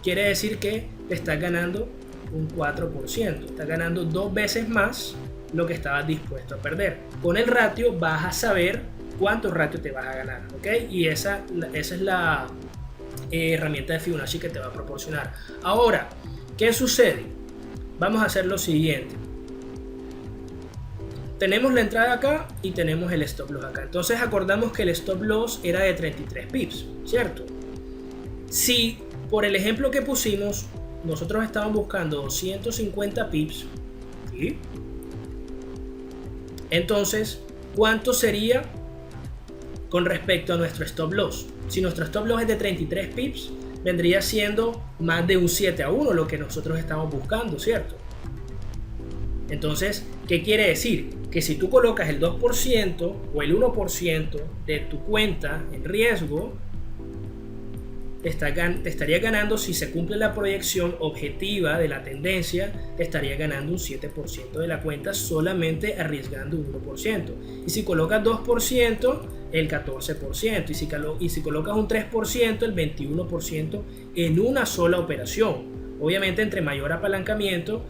Quiere decir que te estás ganando un 4%. Estás ganando 2 veces más lo que estabas dispuesto a perder. Con el ratio vas a saber cuánto ratio te vas a ganar, ¿ok? Y esa es la herramienta de Fibonacci que te va a proporcionar. Ahora, ¿qué sucede? Vamos a hacer lo siguiente. tenemos la entrada acá y tenemos el stop loss acá. Entonces acordamos que el stop loss era de 33 pips, ¿cierto? Si por el ejemplo que pusimos nosotros estábamos buscando 250 pips, ¿sí? Entonces, ¿cuánto sería con respecto a nuestro stop loss? Si nuestro stop loss es de 33 pips, vendría siendo más de un 7-1 lo que nosotros estamos buscando, ¿cierto? Entonces, ¿qué quiere decir? Que si tú colocas el 2% o el 1% de tu cuenta en riesgo, te estaría ganando, si se cumple la proyección objetiva de la tendencia, te estaría ganando un 7% de la cuenta solamente arriesgando un 1%. Y si colocas 2%, el 14%. Y si colocas un 3%, el 21% en una sola operación. Obviamente, entre mayor apalancamiento,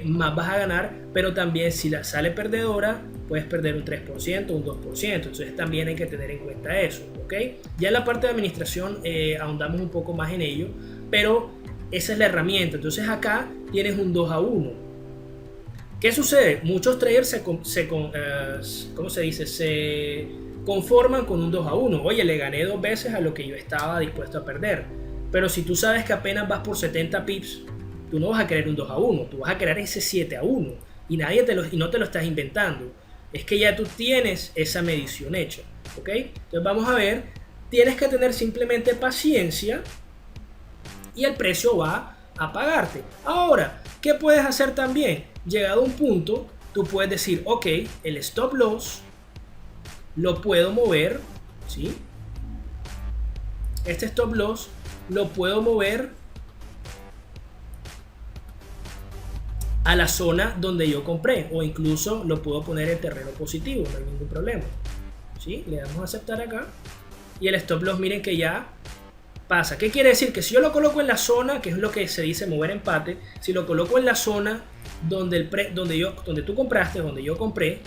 más vas a ganar, pero también si la sale perdedora, puedes perder un 3%, un 2%. Entonces también hay que tener en cuenta eso, ¿ok? Ya en la parte de administración ahondamos un poco más en ello, pero esa es la herramienta. Entonces acá tienes un 2-1. ¿Qué sucede? Muchos traders se conforman con un 2-1. Oye, le gané 2 veces a lo que yo estaba dispuesto a perder. Pero si tú sabes que apenas vas por 70 pips, tú no vas a querer un 2-1, tú vas a querer ese 7-1 y no te lo estás inventando. Es que ya tú tienes esa medición hecha, ¿ok? Entonces vamos a ver, tienes que tener simplemente paciencia y el precio va a pagarte. Ahora, ¿qué puedes hacer también? Llegado a un punto, tú puedes decir, ok, el stop loss lo puedo mover, ¿sí? Este stop loss lo puedo mover a la zona donde yo compré, o incluso lo puedo poner en terreno positivo, no hay ningún problema, ¿sí? Le damos a aceptar acá y el stop loss, miren que ya pasa. ¿Qué quiere decir? Que si yo lo coloco en la zona, que es lo que se dice mover empate, si lo coloco en la zona donde tú compraste, donde yo compré,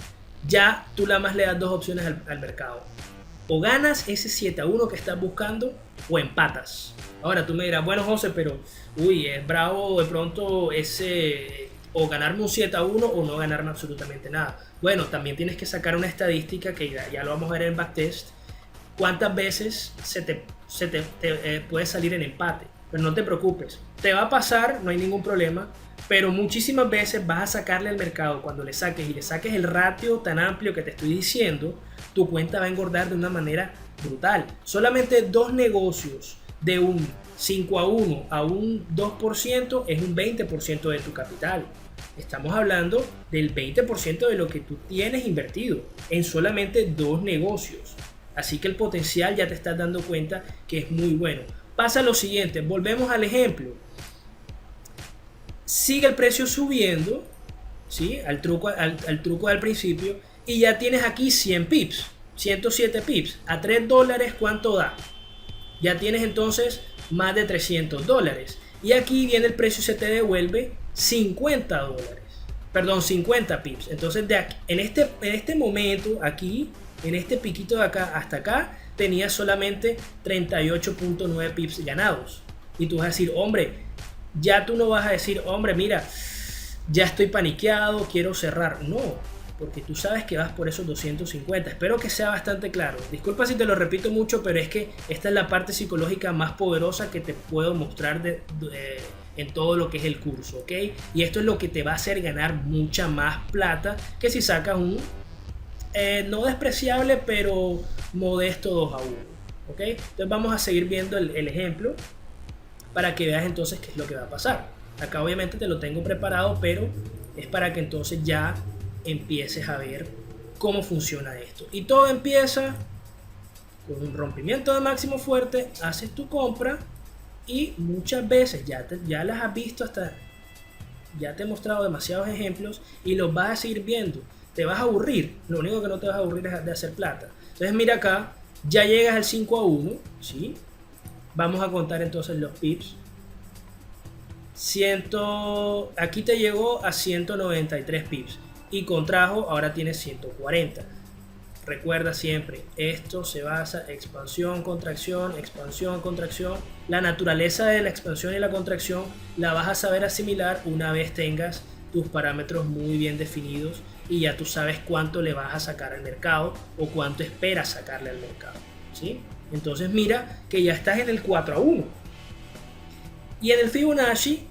ya tú nada más le das dos opciones al mercado: o ganas ese 7-1 que estás buscando, o empatas. Ahora tú me dirás, bueno, José, pero es bravo de pronto o ganarme un 7-1 o no ganarme absolutamente nada. Bueno, también tienes que sacar una estadística que ya lo vamos a ver en backtest. ¿Cuántas veces se te puede salir en empate? Pero no te preocupes, te va a pasar, no hay ningún problema, pero muchísimas veces vas a sacarle al mercado. Cuando le saques el ratio tan amplio que te estoy diciendo, tu cuenta va a engordar de una manera brutal. Solamente 2 negocios de un 5-1 a un 2% es un 20% de tu capital. Estamos hablando del 20% de lo que tú tienes invertido en solamente 2 negocios. Así que el potencial, ya te estás dando cuenta que es muy bueno. Pasa lo siguiente, volvemos al ejemplo. Sigue el precio subiendo, ¿sí? al truco del principio, y ya tienes aquí 100 pips, 107 pips. A $3, ¿cuánto da? Ya tienes entonces más de $300. Y aquí viene el precio y se te devuelve $50. Perdón, 50 pips. Entonces en este momento, aquí, en este piquito de acá hasta acá, tenías solamente 38.9 pips ganados. Y tú vas a decir, hombre, ya tú no vas a decir, hombre, mira, ya estoy paniqueado, quiero cerrar. No, porque tú sabes que vas por esos 250. Espero que sea bastante claro. Disculpa si te lo repito mucho, pero es que esta es la parte psicológica más poderosa que te puedo mostrar en todo lo que es el curso, ¿ok? Y esto es lo que te va a hacer ganar mucha más plata que si sacas un no despreciable, pero modesto 2-1, ¿ok? Entonces vamos a seguir viendo el ejemplo para que veas entonces qué es lo que va a pasar. Acá obviamente te lo tengo preparado, pero es para que entonces ya empieces a ver cómo funciona esto. Y todo empieza con un rompimiento de máximo fuerte, haces tu compra y muchas veces ya las has visto, ya te he mostrado demasiados ejemplos y los vas a seguir viendo. Te vas a aburrir, lo único que no te vas a aburrir es de hacer plata. Entonces mira acá, ya llegas al 5-1, ¿sí? Vamos a contar entonces los pips. Aquí te llegó a 193 pips y contrajo, ahora tienes 140. Recuerda siempre, esto se basa expansión, contracción, expansión, contracción. La naturaleza de la expansión y la contracción la vas a saber asimilar una vez tengas tus parámetros muy bien definidos y ya tú sabes cuánto le vas a sacar al mercado o cuánto esperas sacarle al mercado, ¿sí? Entonces mira que ya estás en el 4-1. Y en el Fibonacci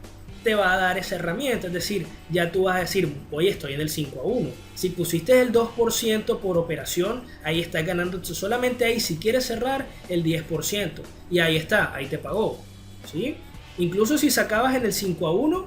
te va a dar esa herramienta, es decir, ya tú vas a decir, oye, estoy en el 5-1. Si pusiste el 2% por operación, ahí estás ganando. Entonces, solamente ahí, si quieres cerrar, el 10%. Y ahí está, ahí te pagó, ¿sí? Incluso si sacabas en el 5-1,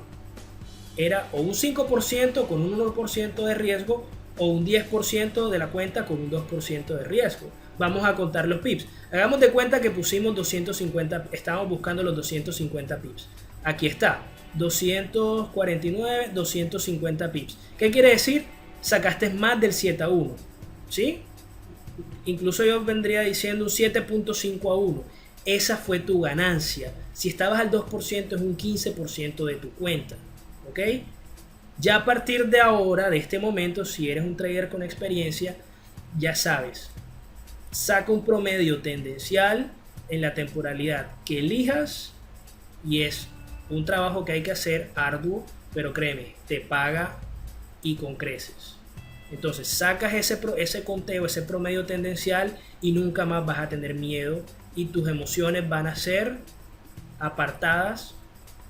era o un 5% con un 1% de riesgo o un 10% de la cuenta con un 2% de riesgo. Vamos a contar los pips. Hagamos de cuenta que pusimos 250, estábamos buscando los 250 pips. Aquí está, 249, 250 pips. ¿Qué quiere decir? Sacaste más del 7-1, ¿sí? Incluso yo vendría diciendo un 7.5-1. Esa fue tu ganancia. Si estabas al 2% es un 15% de tu cuenta, ¿ok? Ya a partir de ahora, de este momento, si eres un trader con experiencia, ya sabes, saca un promedio tendencial en la temporalidad que elijas y es un trabajo que hay que hacer arduo, pero créeme, te paga y con creces. Entonces sacas ese conteo, ese promedio tendencial y nunca más vas a tener miedo y tus emociones van a ser apartadas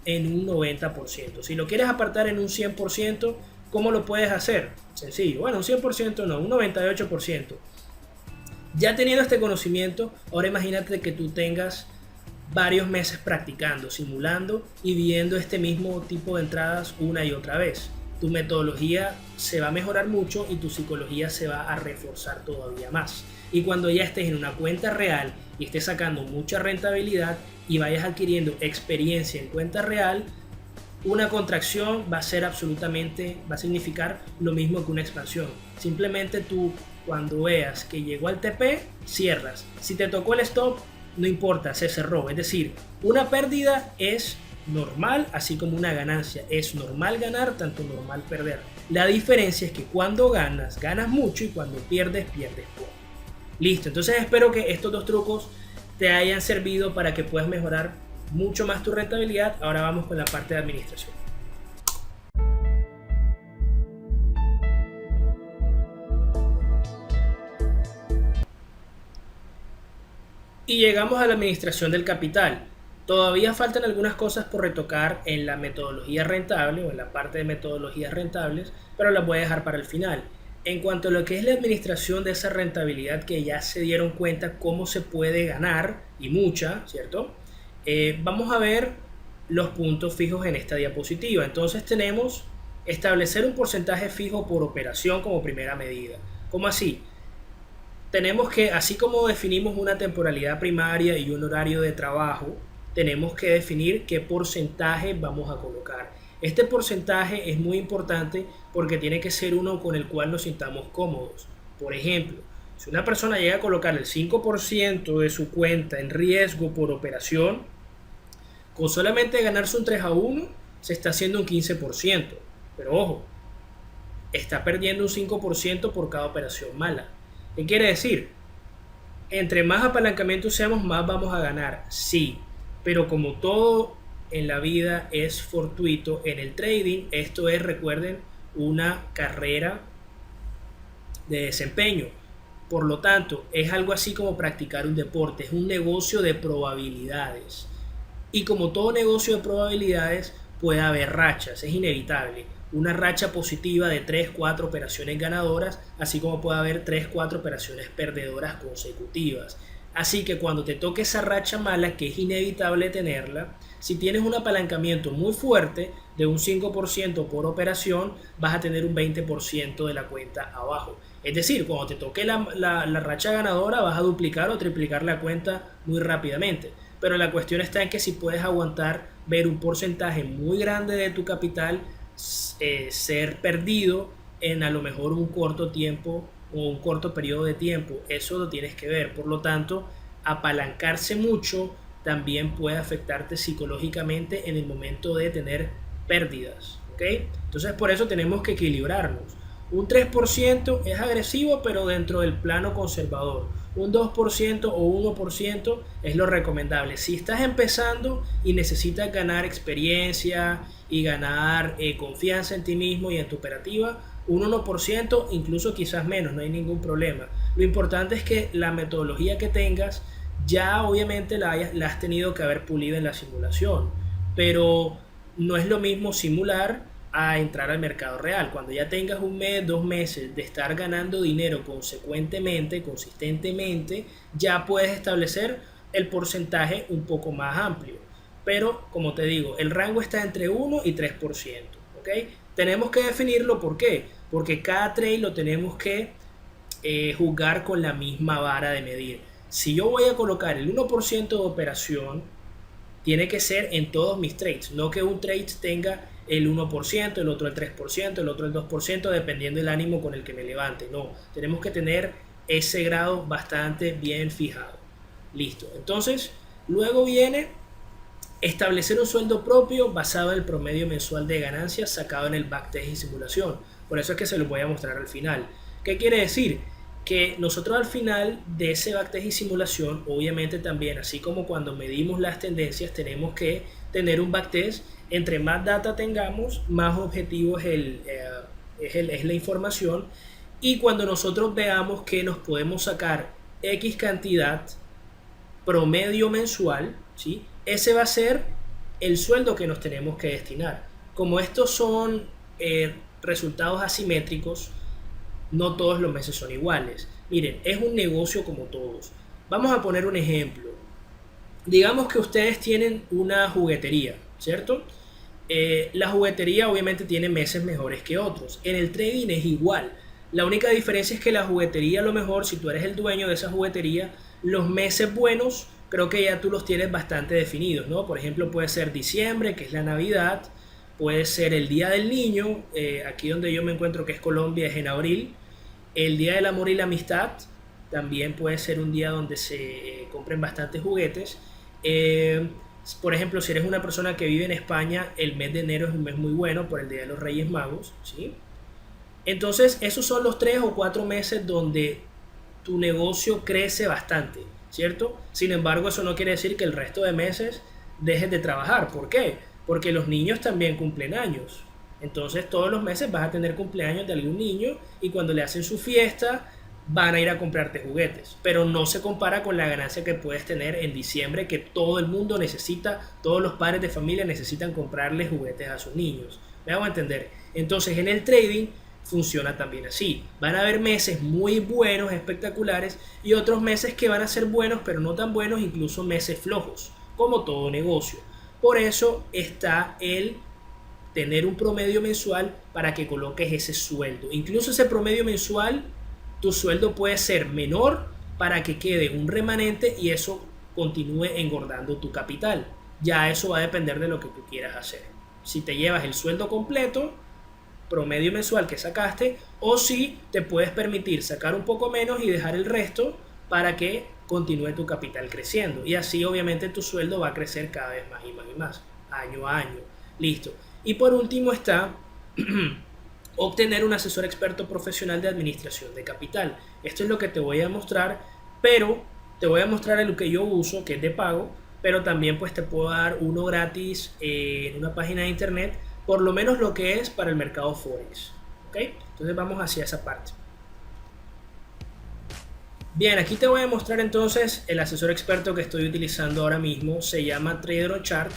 en un 90%. Si lo quieres apartar en un 100%, ¿cómo lo puedes hacer? Sencillo. Bueno, un 100% no, un 98%. Ya teniendo este conocimiento, ahora imagínate que tú tengas varios meses practicando, simulando y viendo este mismo tipo de entradas una y otra vez. Tu metodología se va a mejorar mucho y tu psicología se va a reforzar todavía más. Y cuando ya estés en una cuenta real y estés sacando mucha rentabilidad y vayas adquiriendo experiencia en cuenta real, una contracción va a significar lo mismo que una expansión. Simplemente tú, cuando veas que llegó al TP, cierras. Si te tocó el stop, no importa, se cerró. Es decir, una pérdida es normal, así como una ganancia. Es normal ganar, tanto normal perder. La diferencia es que cuando ganas, ganas mucho y cuando pierdes, pierdes poco. Listo, entonces espero que estos dos trucos te hayan servido para que puedas mejorar mucho más tu rentabilidad. Ahora vamos con la parte de administración. Y llegamos a la administración del capital. Todavía faltan algunas cosas por retocar en la metodología rentable o en la parte de metodologías rentables, pero las voy a dejar para el final. En cuanto a lo que es la administración de esa rentabilidad que ya se dieron cuenta cómo se puede ganar, y mucha, ¿cierto? Vamos a ver los puntos fijos en esta diapositiva. Entonces tenemos establecer un porcentaje fijo por operación como primera medida. ¿Cómo así? Tenemos que, así como definimos una temporalidad primaria y un horario de trabajo, tenemos que definir qué porcentaje vamos a colocar. Este porcentaje es muy importante porque tiene que ser uno con el cual nos sintamos cómodos. Por ejemplo, si una persona llega a colocar el 5% de su cuenta en riesgo por operación, con solamente ganarse un 3-1, se está haciendo un 15%. Pero ojo, está perdiendo un 5% por cada operación mala. ¿Qué quiere decir? Entre más apalancamiento seamos, más vamos a ganar. Sí, pero como todo en la vida es fortuito, en el trading, esto es, recuerden, una carrera de desempeño. Por lo tanto, es algo así como practicar un deporte, es un negocio de probabilidades. Y como todo negocio de probabilidades, puede haber rachas, es inevitable. Una racha positiva de 3-4 operaciones ganadoras, así como puede haber 3-4 operaciones perdedoras consecutivas. Así que cuando te toque esa racha mala, que es inevitable tenerla, si tienes un apalancamiento muy fuerte de un 5% por operación, vas a tener un 20% de la cuenta abajo. Es decir, cuando te toque la racha ganadora, vas a duplicar o triplicar la cuenta muy rápidamente. Pero la cuestión está en que si puedes aguantar ver un porcentaje muy grande de tu capital ser perdido en a lo mejor un corto tiempo o un corto periodo de tiempo. Eso lo tienes que ver. Por lo tanto, apalancarse mucho también puede afectarte psicológicamente en el momento de tener pérdidas, ¿ok? Entonces por eso tenemos que equilibrarnos. Un 3% es agresivo, pero dentro del plano conservador. Un 2% o 1% es lo recomendable. Si estás empezando y necesitas ganar experiencia y ganar confianza en ti mismo y en tu operativa, un 1%, incluso quizás menos, no hay ningún problema. Lo importante es que la metodología que tengas ya obviamente la has tenido que haber pulido en la simulación, pero no es lo mismo simular a entrar al mercado real. Cuando ya tengas un mes, 2 meses de estar ganando dinero consecuentemente, consistentemente, ya puedes establecer el porcentaje un poco más amplio. Pero como te digo, el rango está entre 1 y 3%. ¿Ok? Tenemos que definirlo, ¿por qué? Porque cada trade lo tenemos que jugar con la misma vara de medir. Si yo voy a colocar el 1% de operación, tiene que ser en todos mis trades, no que un trade tenga el 1%, el otro el 3%, el otro el 2%, dependiendo del ánimo con el que me levante. No, tenemos que tener ese grado bastante bien fijado. Listo. Entonces, luego viene establecer un sueldo propio basado en el promedio mensual de ganancias sacado en el backtest y simulación. Por eso es que se los voy a mostrar al final. ¿Qué quiere decir? Que nosotros al final de ese backtest y simulación, obviamente también, así como cuando medimos las tendencias, tenemos que tener un backtest. Entre más data tengamos, más objetivo es la información. Y cuando nosotros veamos que nos podemos sacar X cantidad promedio mensual, ¿sí? Ese va a ser el sueldo que nos tenemos que destinar. Como estos son resultados asimétricos, no todos los meses son iguales. Miren, es un negocio como todos. Vamos a poner un ejemplo. Digamos que ustedes tienen una juguetería, ¿cierto? La juguetería obviamente tiene meses mejores que otros. En el trading es igual. La única diferencia es que la juguetería, a lo mejor, si tú eres el dueño de esa juguetería, los meses buenos creo que ya tú los tienes bastante definidos, ¿no? Por ejemplo, puede ser diciembre, que es la Navidad, puede ser el Día del Niño, aquí donde yo me encuentro, que es Colombia, es en abril, el Día del Amor y la Amistad, también puede ser un día donde se compren bastantes juguetes. Por ejemplo, si eres una persona que vive en España, el mes de enero es un mes muy bueno por el Día de los Reyes Magos, ¿sí? Entonces, esos son los 3 o 4 meses donde tu negocio crece bastante, ¿cierto? Sin embargo, eso no quiere decir que el resto de meses dejes de trabajar. ¿Por qué? Porque los niños también cumplen años. Entonces, todos los meses vas a tener cumpleaños de algún niño y cuando le hacen su fiesta, van a ir a comprarte juguetes. Pero no se compara con la ganancia que puedes tener en diciembre, que todo el mundo necesita, todos los padres de familia necesitan comprarle juguetes a sus niños. ¿Me hago entender? Entonces, en el trading funciona también así. Van a haber meses muy buenos, espectaculares, y otros meses que van a ser buenos, pero no tan buenos, incluso meses flojos, como todo negocio. Por eso está el tener un promedio mensual para que coloques ese sueldo. Incluso ese promedio mensual, tu sueldo puede ser menor para que quede un remanente y eso continúe engordando tu capital. Ya eso va a depender de lo que tú quieras hacer. Si te llevas el sueldo completo, promedio mensual que sacaste, o si te puedes permitir sacar un poco menos y dejar el resto para que continúe tu capital creciendo, y así obviamente tu sueldo va a crecer cada vez más y más y más, año a año. Listo. Y por último está obtener un asesor experto profesional de administración de capital. Esto es lo que te voy a mostrar, pero te voy a mostrar el que yo uso, que es de pago, pero también pues te puedo dar uno gratis en una página de internet, por lo menos lo que es para el mercado Forex. ¿Ok? Entonces vamos hacia esa parte. Bien, aquí te voy a mostrar entonces el asesor experto que estoy utilizando ahora mismo. Se llama TraderOChart.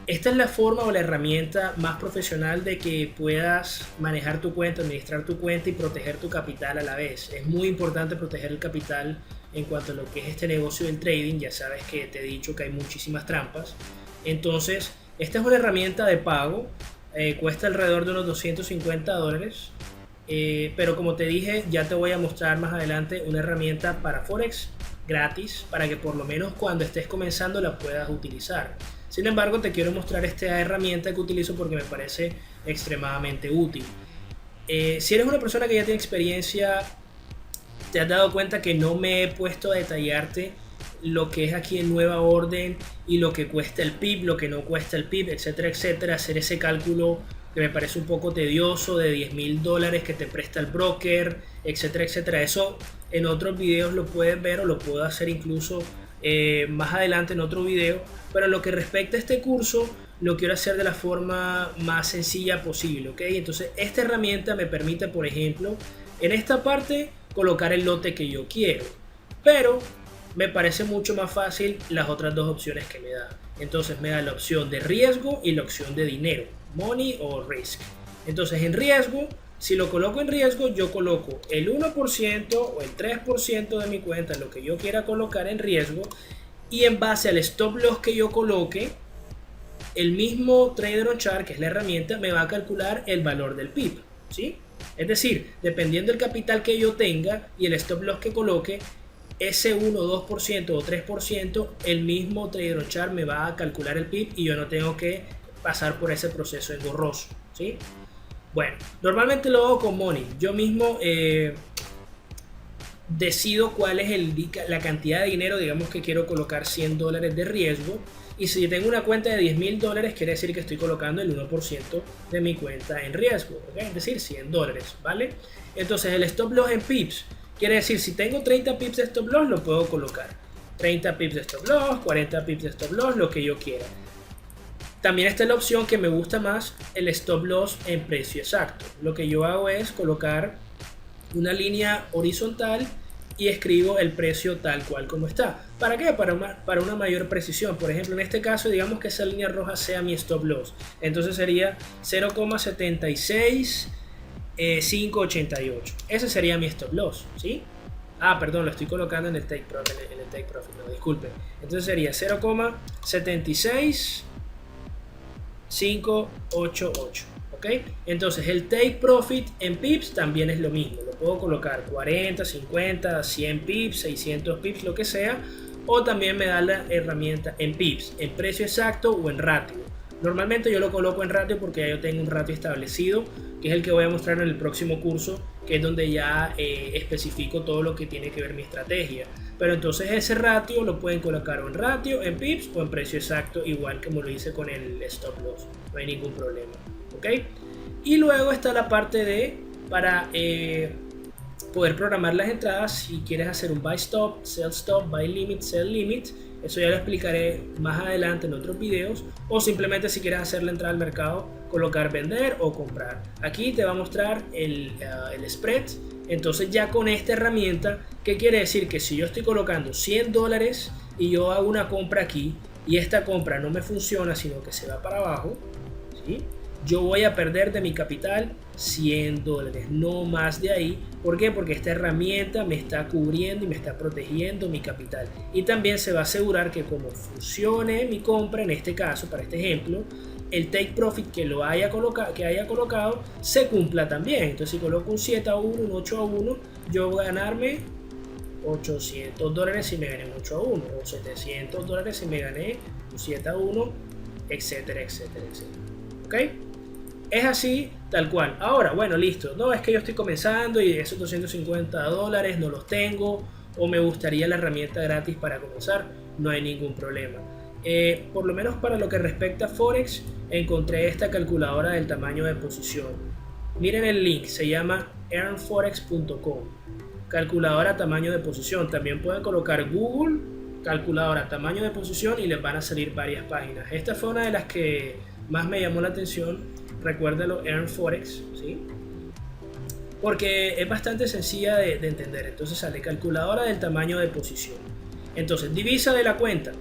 Esta es la forma o la herramienta más profesional de que puedas manejar tu cuenta, administrar tu cuenta y proteger tu capital a la vez. Es muy importante proteger el capital en cuanto a lo que es este negocio del trading. Ya sabes que te he dicho que hay muchísimas trampas. Entonces, esta es una herramienta de pago, cuesta alrededor de unos $250, pero como te dije, ya te voy a mostrar más adelante una herramienta para Forex gratis, para que por lo menos cuando estés comenzando la puedas utilizar. Sin embargo, te quiero mostrar esta herramienta que utilizo porque me parece extremadamente útil. Si eres una persona que ya tiene experiencia, te has dado cuenta que no me he puesto a detallarte lo que es aquí en nueva orden y lo que cuesta el PIB, lo que no cuesta el PIB, etcétera, etcétera. Hacer ese cálculo que me parece un poco tedioso de $10,000 que te presta el broker, etcétera, etcétera. Eso en otros videos lo puedes ver o lo puedo hacer incluso más adelante en otro video. Pero en lo que respecta a este curso, lo quiero hacer de la forma más sencilla posible, ¿ok? Entonces esta herramienta me permite, por ejemplo, en esta parte colocar el lote que yo quiero, pero me parece mucho más fácil las otras dos opciones que me da. Entonces me da la opción de riesgo y la opción de dinero, money o risk. Entonces en riesgo, si lo coloco en riesgo, yo coloco el 1% o el 3% de mi cuenta, lo que yo quiera colocar en riesgo, y en base al stop loss que yo coloque, el mismo Trader on Chart, que es la herramienta, me va a calcular el valor del PIB, ¿sí? Es decir, dependiendo del capital que yo tenga y el stop loss que coloque, ese 1, 2% o 3%, el mismo Trader on Chart me va a calcular el PIB y yo no tengo que pasar por ese proceso engorroso, ¿sí? Bueno, normalmente lo hago con Money. Yo mismo decido cuál es la cantidad de dinero, digamos que quiero colocar $100 de riesgo. Y si tengo una cuenta de $10,000, quiere decir que estoy colocando el 1% de mi cuenta en riesgo, ¿okay? Es decir, $100, ¿vale? Entonces el stop loss en pips, quiere decir, si tengo 30 pips de stop loss, lo puedo colocar. 30 pips de stop loss, 40 pips de stop loss, lo que yo quiera. También está la opción que me gusta más, el stop loss en precio exacto. Lo que yo hago es colocar una línea horizontal y escribo el precio tal cual como está. ¿Para qué? Para una mayor precisión. Por ejemplo, en este caso, digamos que esa línea roja sea mi stop loss. Entonces sería 0,76588. Ese sería mi stop loss, ¿sí? Ah, perdón, lo estoy colocando en el take profit, no, disculpen. Entonces sería 0,76588. ¿Ok? Entonces el take profit en pips también es lo mismo. Lo puedo colocar 40, 50, 100 pips, 600 pips, lo que sea. O también me da la herramienta en pips, en precio exacto o en ratio. Normalmente yo lo coloco en ratio porque ya yo tengo un ratio establecido, que es el que voy a mostrar en el próximo curso, que es donde ya especifico todo lo que tiene que ver mi estrategia. Pero entonces ese ratio lo pueden colocar o en ratio, en pips o en precio exacto, igual como lo hice con el stop loss. No hay ningún problema. ¿Ok? Y luego está la parte de para poder programar las entradas. Si quieres hacer un buy stop, buy limit, sell limit, eso ya lo explicaré más adelante en otros videos, o simplemente si quieres hacer la entrada al mercado, colocar vender o comprar. Aquí te va a mostrar el spread. Entonces ya con esta herramienta, ¿qué quiere decir? Que si yo estoy colocando $100 y yo hago una compra aquí y esta compra no me funciona, sino que se va para abajo, ¿sí? Yo voy a perder de mi capital $100, no más de ahí. ¿Por qué? Porque esta herramienta me está cubriendo y me está protegiendo mi capital. Y también se va a asegurar que como funcione mi compra, en este caso, para este ejemplo, el take profit que haya colocado se cumpla también. Entonces si coloco un 7 a 1, un 8 a 1, yo voy a ganarme $800 si me gané un 8 a 1, o $700 si me gané un 7 a 1, etcétera, etcétera, etcétera. ¿Ok? Es así, tal cual. Ahora, bueno, listo. No, es que yo estoy comenzando y esos $250 no los tengo, o me gustaría la herramienta gratis para comenzar. No hay ningún problema. Por lo menos para lo que respecta a Forex, encontré esta calculadora del tamaño de posición. Miren el link, se llama earnforex.com. Calculadora tamaño de posición. También pueden colocar Google, calculadora tamaño de posición, y les van a salir varias páginas. Esta fue una de las que más me llamó la atención. Recuérdalo, Earn Forex, ¿sí? Porque es bastante sencilla de entender. Entonces sale calculadora del tamaño de posición. Entonces, divisa de la cuenta.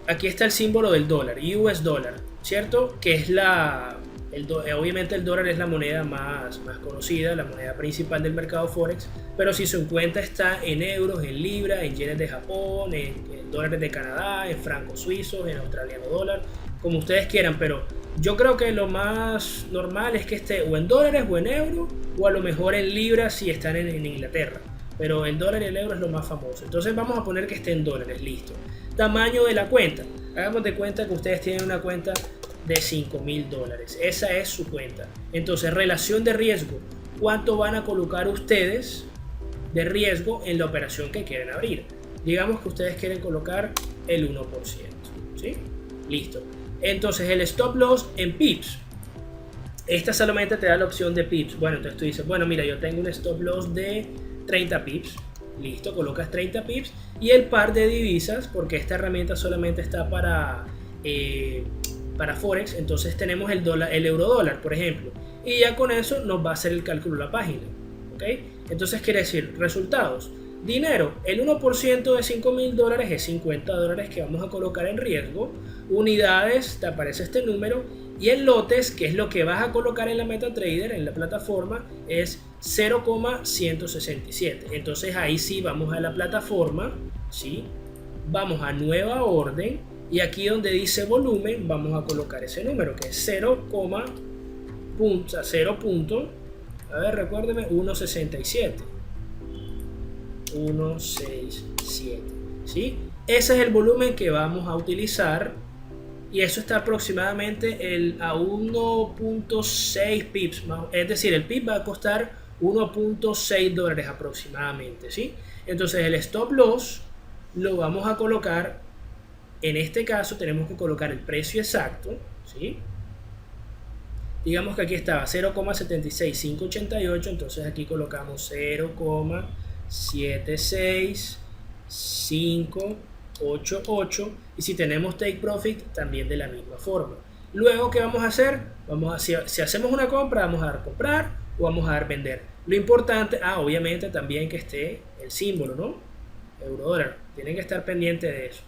Aquí está el símbolo del dólar, US dólar, ¿cierto? Que es obviamente el dólar es la moneda más conocida, la moneda principal del mercado Forex. Pero si su cuenta está en euros, en libras, en yenes de Japón, en dólares de Canadá, en francos suizos, en australiano dólar, como ustedes quieran, pero yo creo que lo más normal es que esté o en dólares o en euros, o a lo mejor en libras si están en Inglaterra, pero el dólar y el euro es lo más famoso. Entonces vamos a poner que esté en dólares, listo. Tamaño de la cuenta, hagamos de cuenta que ustedes tienen una cuenta de $5,000, esa es su cuenta. Entonces, relación de riesgo, ¿cuánto van a colocar ustedes de riesgo en la operación que quieren abrir? Digamos que ustedes quieren colocar el 1%, ¿sí? Listo. Entonces el stop loss en pips, esta solamente te da la opción de pips. Bueno, entonces tú dices, bueno, mira, yo tengo un stop loss de 30 pips. Listo, colocas 30 pips y el par de divisas, porque esta herramienta solamente está para para Forex, entonces tenemos el euro dólar, por ejemplo, y ya con eso nos va a hacer el cálculo la página. ¿Ok? Entonces quiere decir, resultados. Dinero, el 1% de $5.000 es $50 que vamos a colocar en riesgo. Unidades, te aparece este número. Y en lotes, que es lo que vas a colocar en la MetaTrader, en la plataforma, es 0,167. Entonces ahí sí vamos a la plataforma, ¿sí? Vamos a nueva orden y aquí donde dice volumen vamos a colocar ese número que es 0, a ver, recuérdeme, 167. 167, ¿sí? Ese es el volumen que vamos a utilizar y eso está aproximadamente a 1.6 pips, es decir, el pip va a costar 1.6 dólares aproximadamente, ¿sí? Entonces el stop loss lo vamos a colocar, en este caso tenemos que colocar el precio exacto, ¿sí? Digamos que aquí estaba 0,76588, entonces aquí colocamos 0,76588 y si tenemos take profit también de la misma forma. Luego, ¿qué vamos a hacer? Si hacemos una compra, vamos a dar comprar o vamos a dar vender. Lo importante, obviamente también que esté el símbolo, ¿no? Euro dólar, tienen que estar pendientes de eso.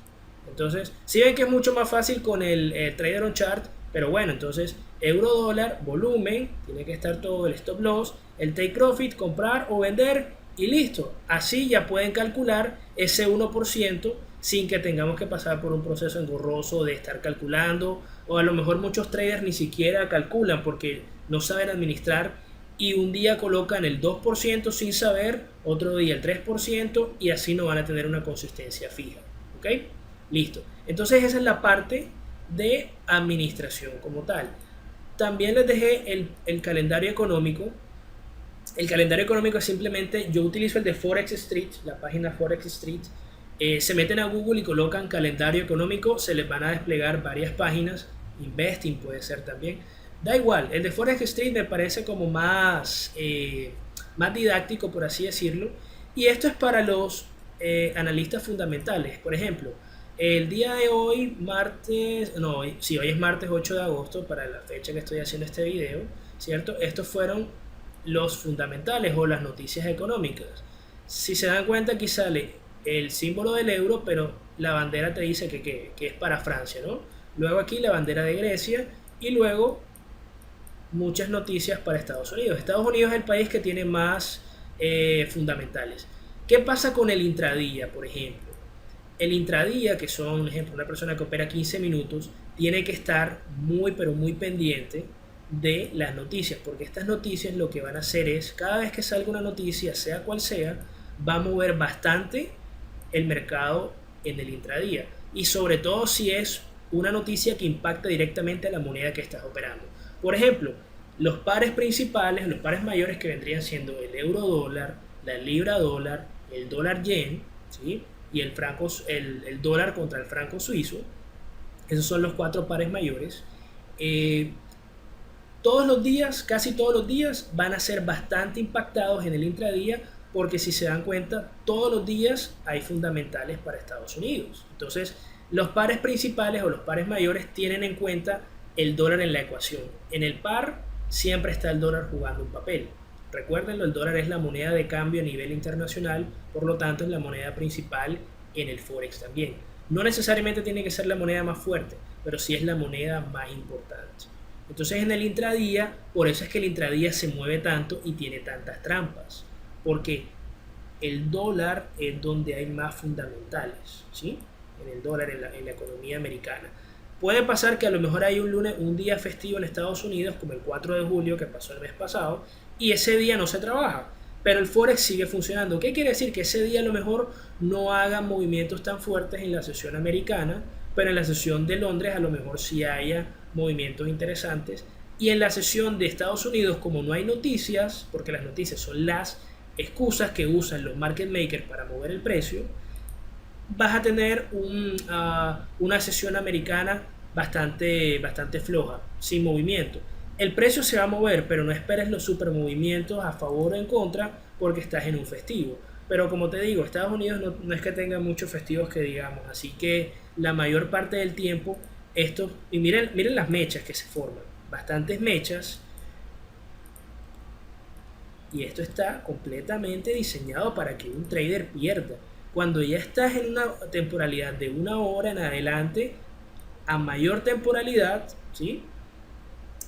Entonces, si ven que es mucho más fácil con el Trader on Chart, pero bueno, entonces euro dólar, volumen, tiene que estar todo el stop loss, el take profit, comprar o vender y listo. Así ya pueden calcular ese 1% sin que tengamos que pasar por un proceso engorroso de estar calculando, o a lo mejor muchos traders ni siquiera calculan porque no saben administrar y un día colocan el 2% sin saber, otro día el 3% y así no van a tener una consistencia fija. ¿Ok? Listo. Entonces esa es la parte de administración como tal. También les dejé el calendario económico. El calendario económico es simplemente, yo utilizo el de Forex Street, la página Forex Street. Se meten a Google y colocan calendario económico, se les van a desplegar varias páginas. Investing puede ser también. Da igual, el de Forex Street me parece como más didáctico, por así decirlo. Y esto es para los analistas fundamentales. Por ejemplo, el día de hoy, hoy es martes 8 de agosto, para la fecha que estoy haciendo este video, ¿cierto? Estos fueron los fundamentales o las noticias económicas. Si se dan cuenta, aquí sale el símbolo del euro, pero la bandera te dice que es para Francia, ¿no? Luego aquí la bandera de Grecia y luego muchas noticias para Estados Unidos. Estados Unidos es el país que tiene más fundamentales. ¿Qué pasa con el intradía, por ejemplo? El intradía, que son, por ejemplo, una persona que opera 15 minutos, tiene que estar muy, pero muy pendiente de las noticias, porque estas noticias lo que van a hacer es, cada vez que salga una noticia, sea cual sea, va a mover bastante el mercado en el intradía. Y sobre todo si es una noticia que impacta directamente a la moneda que estás operando. Por ejemplo, los pares principales, los pares mayores que vendrían siendo el euro dólar, la libra dólar, el dólar yen, ¿sí? Y el dólar contra el franco suizo. Esos son los 4 pares mayores. Todos los días, casi todos los días, van a ser bastante impactados en el intradía, porque si se dan cuenta, todos los días hay fundamentales para Estados Unidos. Entonces, los pares principales o los pares mayores tienen en cuenta el dólar en la ecuación. En el par siempre está el dólar jugando un papel. Recuérdenlo, el dólar es la moneda de cambio a nivel internacional, por lo tanto es la moneda principal en el Forex también. No necesariamente tiene que ser la moneda más fuerte, pero sí es la moneda más importante. Entonces en el intradía, por eso es que el intradía se mueve tanto y tiene tantas trampas, porque el dólar es donde hay más fundamentales, ¿sí? En el dólar, en la economía americana. Puede pasar que a lo mejor hay un día festivo en Estados Unidos, como el 4 de julio que pasó el mes pasado, y ese día no se trabaja, pero el Forex sigue funcionando. ¿Qué quiere decir? Que ese día a lo mejor no haga movimientos tan fuertes en la sesión americana, pero en la sesión de Londres a lo mejor sí haya movimientos interesantes. Y en la sesión de Estados Unidos, como no hay noticias, porque las noticias son las excusas que usan los market makers para mover el precio, vas a tener una sesión americana bastante floja, sin movimiento. El precio se va a mover, pero no esperes los super movimientos a favor o en contra porque estás en un festivo. Pero como te digo, Estados Unidos no es que tenga muchos festivos que digamos, así que la mayor parte del tiempo Esto, y miren las mechas que se forman, bastantes mechas, y esto está completamente diseñado para que un trader pierda. Cuando ya estás en una temporalidad de 1 hora en adelante, a mayor temporalidad, ¿sí?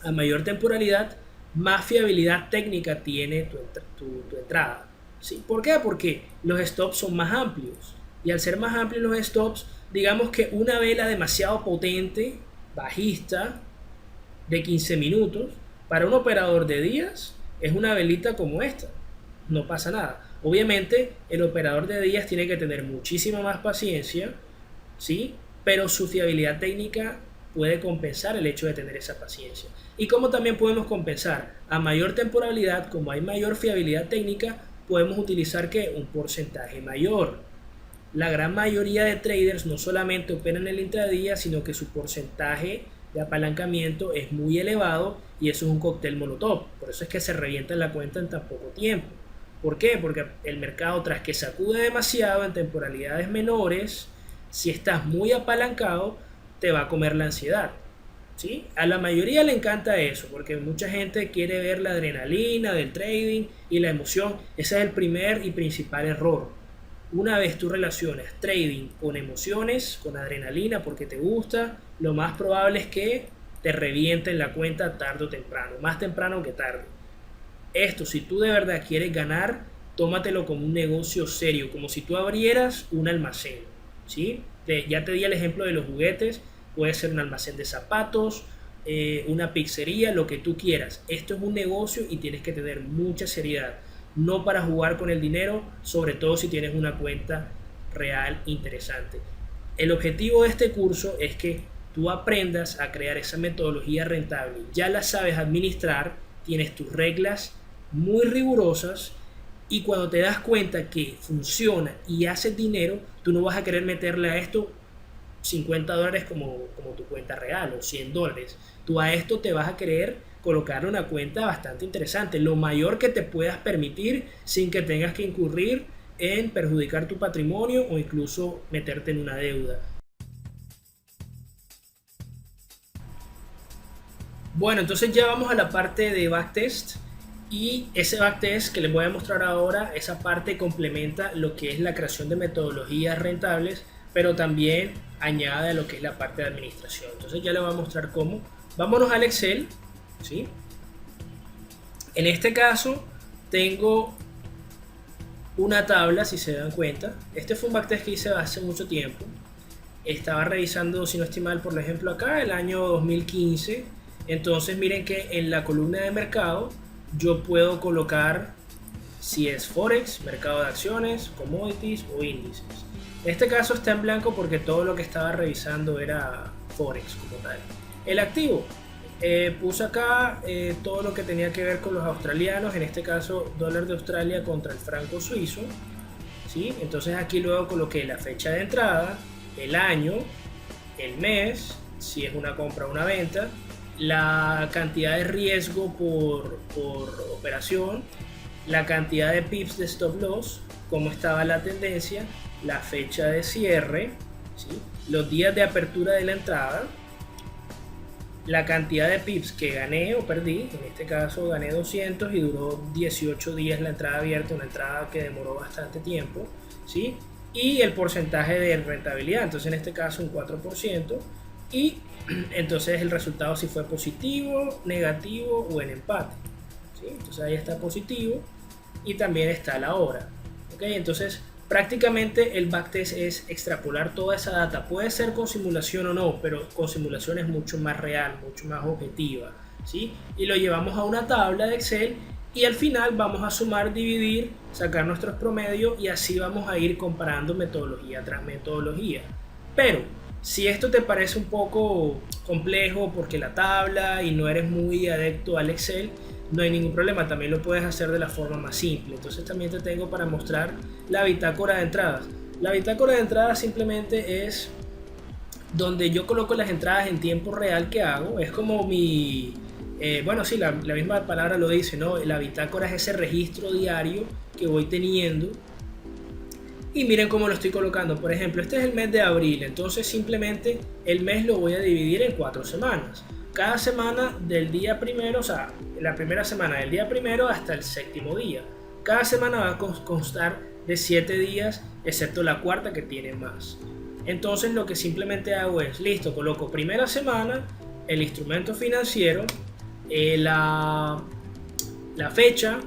A mayor temporalidad, más fiabilidad técnica tiene tu entrada. ¿Sí? ¿Por qué? Porque los stops son más amplios. Y al ser más amplios los stops, digamos que una vela demasiado potente, bajista, de 15 minutos, para un operador de días, es una velita como esta. No pasa nada. Obviamente, el operador de días tiene que tener muchísima más paciencia, ¿sí? Pero su fiabilidad técnica puede compensar el hecho de tener esa paciencia. Y como también podemos compensar, a mayor temporalidad, como hay mayor fiabilidad técnica, podemos utilizar que un porcentaje mayor. La gran mayoría de traders no solamente operan en el intradía, sino que su porcentaje de apalancamiento es muy elevado y eso es un cóctel molotov. Por eso es que se revienta la cuenta en tan poco tiempo. ¿Por qué? Porque el mercado, tras que sacude demasiado en temporalidades menores, si estás muy apalancado, te va a comer la ansiedad. ¿Sí? A la mayoría le encanta eso, porque mucha gente quiere ver la adrenalina del trading y la emoción. Ese es el primer y principal error. Una vez tú relacionas trading con emociones, con adrenalina, porque te gusta, lo más probable es que te revienten la cuenta tarde o temprano, más temprano que tarde. Esto, si tú de verdad quieres ganar, tómatelo como un negocio serio, como si tú abrieras un almacén. ¿Sí? Ya te di el ejemplo de los juguetes. Puede ser un almacén de zapatos, una pizzería, lo que tú quieras. Esto es un negocio y tienes que tener mucha seriedad. No para jugar con el dinero, sobre todo si tienes una cuenta real interesante. El objetivo de este curso es que tú aprendas a crear esa metodología rentable. Ya la sabes administrar, tienes tus reglas muy rigurosas y cuando te das cuenta que funciona y haces dinero, tú no vas a querer meterle a esto $50 como tu cuenta real o $100. Tú a esto te vas a querer colocarle una cuenta bastante interesante, lo mayor que te puedas permitir sin que tengas que incurrir en perjudicar tu patrimonio o incluso meterte en una deuda. Bueno, entonces ya vamos a la parte de backtest y ese backtest que les voy a mostrar ahora, esa parte complementa lo que es la creación de metodologías rentables, pero también añade a lo que es la parte de administración. Entonces ya les voy a mostrar cómo. Vámonos al Excel, ¿sí? En este caso tengo una tabla, si se dan cuenta. Este fue un backtest que hice hace mucho tiempo. Estaba revisando, si no estoy mal, por ejemplo acá, el año 2015. Entonces miren que en la columna de mercado yo puedo colocar si es Forex, mercado de acciones, commodities o índices. En este caso está en blanco porque todo lo que estaba revisando era Forex como tal. El activo, puse acá todo lo que tenía que ver con los australianos, en este caso dólar de Australia contra el franco suizo, ¿sí? Entonces aquí luego coloqué la fecha de entrada, el año, el mes, si es una compra o una venta, la cantidad de riesgo por operación, la cantidad de pips de stop loss, cómo estaba la tendencia, la fecha de cierre, ¿sí? Los días de apertura de la entrada, la cantidad de pips que gané o perdí, en este caso gané 200 y duró 18 días la entrada abierta, una entrada que demoró bastante tiempo, ¿sí? Y el porcentaje de rentabilidad, entonces en este caso un 4%, y entonces el resultado si fue positivo, negativo o en empate, ¿sí? Entonces ahí está positivo y también está la hora, ¿ok? Entonces prácticamente el backtest es extrapolar toda esa data, puede ser con simulación o no, pero con simulación es mucho más real, mucho más objetiva, ¿sí? Y lo llevamos a una tabla de Excel y al final vamos a sumar, dividir, sacar nuestros promedios y así vamos a ir comparando metodología tras metodología. Pero si esto te parece un poco complejo porque la tabla y no eres muy adepto al Excel, no hay ningún problema, también lo puedes hacer de la forma más simple. Entonces también te tengo para mostrar la bitácora de entradas. La bitácora de entradas simplemente es donde yo coloco las entradas en tiempo real que hago. Es como mi... bueno, sí, la misma palabra lo dice, ¿no? La bitácora es ese registro diario que voy teniendo. Y miren cómo lo estoy colocando. Por ejemplo, este es el mes de abril. Entonces simplemente el mes lo voy a dividir en 4 semanas. Cada semana del día primero, o sea, la primera semana del día primero hasta el séptimo día. Cada semana va a constar de 7 días, excepto la cuarta que tiene más. Entonces lo que simplemente hago es, listo, coloco primera semana, el instrumento financiero, la fecha,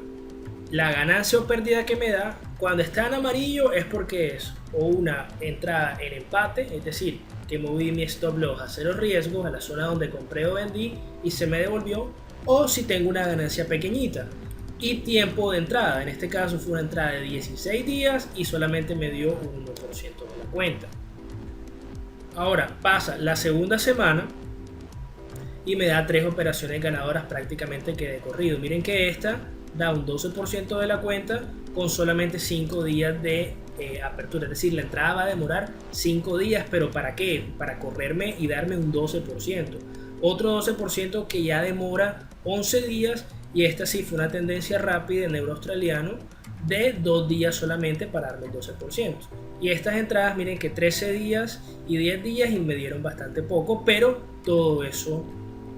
la ganancia o pérdida que me da. Cuando está en amarillo es porque es o una entrada en empate, es decir, que moví mi stop loss a cero riesgos, a la zona donde compré o vendí y se me devolvió, o si tengo una ganancia pequeñita. Y tiempo de entrada, en este caso fue una entrada de 16 días y solamente me dio un 1% de la cuenta. Ahora pasa la segunda semana y me da 3 operaciones ganadoras prácticamente que de corrido. Miren que esta da un 12% de la cuenta con solamente 5 días de apertura. Es decir, la entrada va a demorar 5 días, pero ¿para qué? Para correrme y darme un 12%. Otro 12% que ya demora 11 días, y esta sí fue una tendencia rápida en euro australiano de 2 días solamente para darme el 12%. Y estas entradas, miren que 13 días y 10 días y me dieron bastante poco, pero todo eso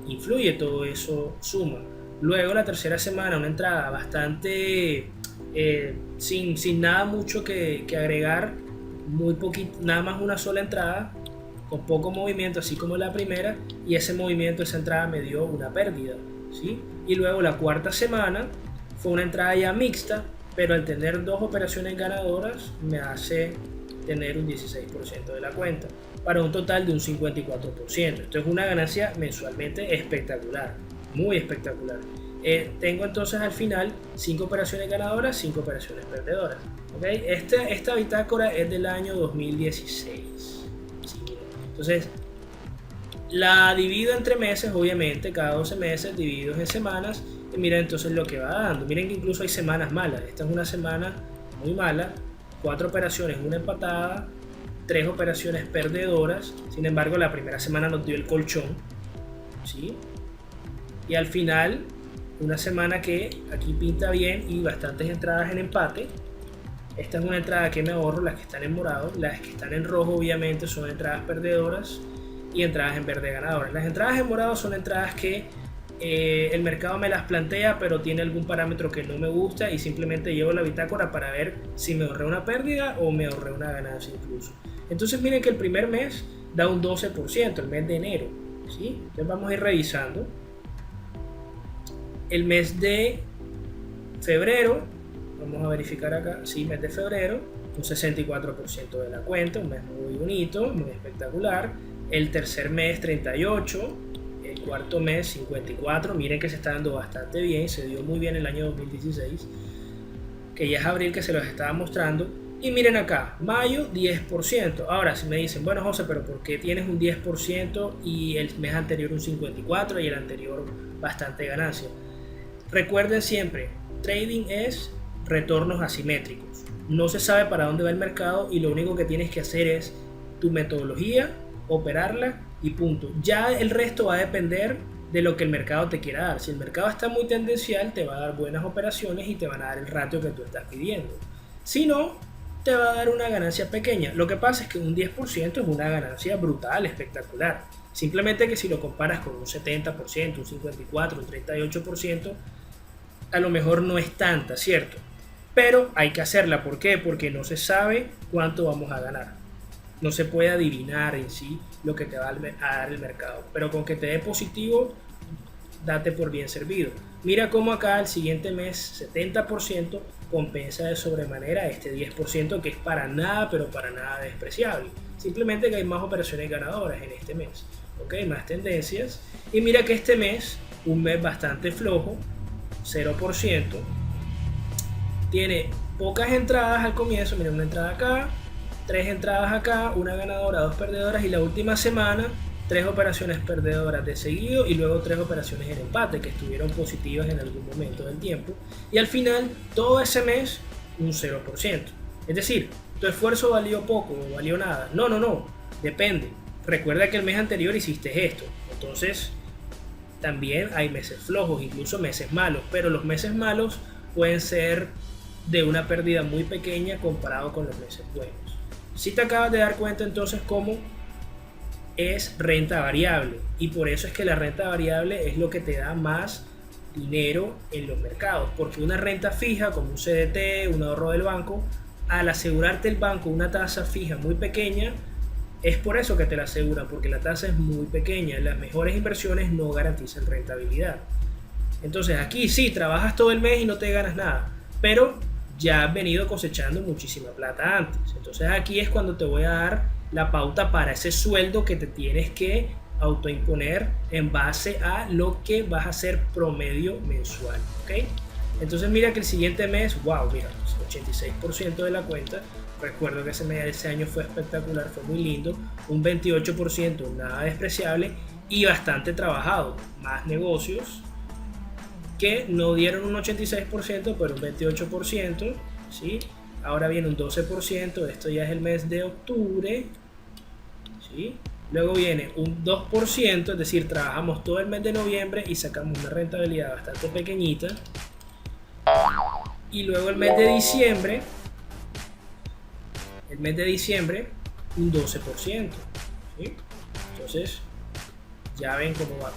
influye, todo eso suma. Luego la tercera semana, una entrada bastante sin nada mucho que agregar, muy poquito, nada más una sola entrada con poco movimiento, así como la primera, y ese movimiento, esa entrada me dio una pérdida, ¿sí? Y luego la cuarta semana fue una entrada ya mixta, pero al tener 2 operaciones ganadoras me hace tener un 16% de la cuenta, para un total de un 54%. Esto es una ganancia mensualmente espectacular, muy espectacular. Tengo entonces al final 5 operaciones ganadoras, 5 operaciones perdedoras. ¿Okay? Esta bitácora es del año 2016. Sí, entonces la divido entre meses, obviamente, cada 12 meses divididos en semanas. Y miren entonces lo que va dando. Miren que incluso hay semanas malas. Esta es una semana muy mala. 4 operaciones, una empatada, 3 operaciones perdedoras. Sin embargo, la primera semana nos dio el colchón, ¿sí? Y al final, una semana que aquí pinta bien y bastantes entradas en empate. Esta es una entrada que me ahorro, las que están en morado. Las que están en rojo obviamente son entradas perdedoras y entradas en verde ganadoras. Las entradas en morado son entradas que el mercado me las plantea, pero tiene algún parámetro que no me gusta y simplemente llevo la bitácora para ver si me ahorré una pérdida o me ahorré una ganancia incluso. Entonces miren que el primer mes da un 12%, el mes de enero, ¿sí? Entonces vamos a ir revisando. El mes de febrero, vamos a verificar acá, sí, mes de febrero, un 64% de la cuenta, un mes muy bonito, muy espectacular. El tercer mes 38%, el cuarto mes 54%, miren que se está dando bastante bien, se dio muy bien el año 2016, que ya es abril que se los estaba mostrando. Y miren acá, mayo 10%. Ahora si me dicen, bueno José, pero ¿por qué tienes un 10% y el mes anterior un 54% y el anterior bastante ganancia? Recuerden siempre, trading es retornos asimétricos. No se sabe para dónde va el mercado y lo único que tienes que hacer es tu metodología, operarla y punto. Ya el resto va a depender de lo que el mercado te quiera dar. Si el mercado está muy tendencial, te va a dar buenas operaciones y te van a dar el ratio que tú estás pidiendo. Si no, te va a dar una ganancia pequeña. Lo que pasa es que un 10% es una ganancia brutal, espectacular. Simplemente que si lo comparas con un 70%, un 54%, un 38%, a lo mejor no es tanta, ¿cierto? Pero hay que hacerla. ¿Por qué? Porque no se sabe cuánto vamos a ganar. No se puede adivinar en sí lo que te va a dar el mercado. Pero con que te dé positivo, date por bien servido. Mira cómo acá el siguiente mes 70% compensa de sobremanera este 10% que es para nada, pero para nada despreciable. Simplemente que hay más operaciones ganadoras en este mes. ¿Ok? Más tendencias. Y mira que este mes, un mes bastante flojo, 0%. Tiene pocas entradas al comienzo. Mira, una entrada acá, 3 entradas acá, una ganadora, 2 perdedoras y la última semana 3 operaciones perdedoras de seguido y luego 3 operaciones en empate que estuvieron positivas en algún momento del tiempo y al final todo ese mes un 0%. Es decir, tu esfuerzo valió poco o valió nada. No, depende. Recuerda que el mes anterior hiciste esto, entonces también hay meses flojos, incluso meses malos, pero los meses malos pueden ser de una pérdida muy pequeña comparado con los meses buenos. Si te acabas de dar cuenta entonces cómo es renta variable, y por eso es que la renta variable es lo que te da más dinero en los mercados, porque una renta fija como un CDT, un ahorro del banco, al asegurarte el banco una tasa fija muy pequeña, es por eso que te la aseguran, porque la tasa es muy pequeña. Las mejores inversiones no garantizan rentabilidad. Entonces aquí sí, trabajas todo el mes y no te ganas nada, pero ya has venido cosechando muchísima plata antes. Entonces aquí es cuando te voy a dar la pauta para ese sueldo que te tienes que autoimponer en base a lo que vas a hacer promedio mensual, ¿ok? Entonces mira que el siguiente mes, wow, mira, 86% de la cuenta. Recuerdo que ese año fue espectacular, fue muy lindo, un 28% nada despreciable y bastante trabajado. Más negocios que no dieron un 86%, pero un 28%, ¿sí? Ahora viene un 12%, esto ya es el mes de octubre, ¿sí? Luego viene un 2%, es decir, trabajamos todo el mes de noviembre y sacamos una rentabilidad bastante pequeñita. Y luego el mes de diciembre, un 12%, ¿sí? Entonces, ya ven cómo va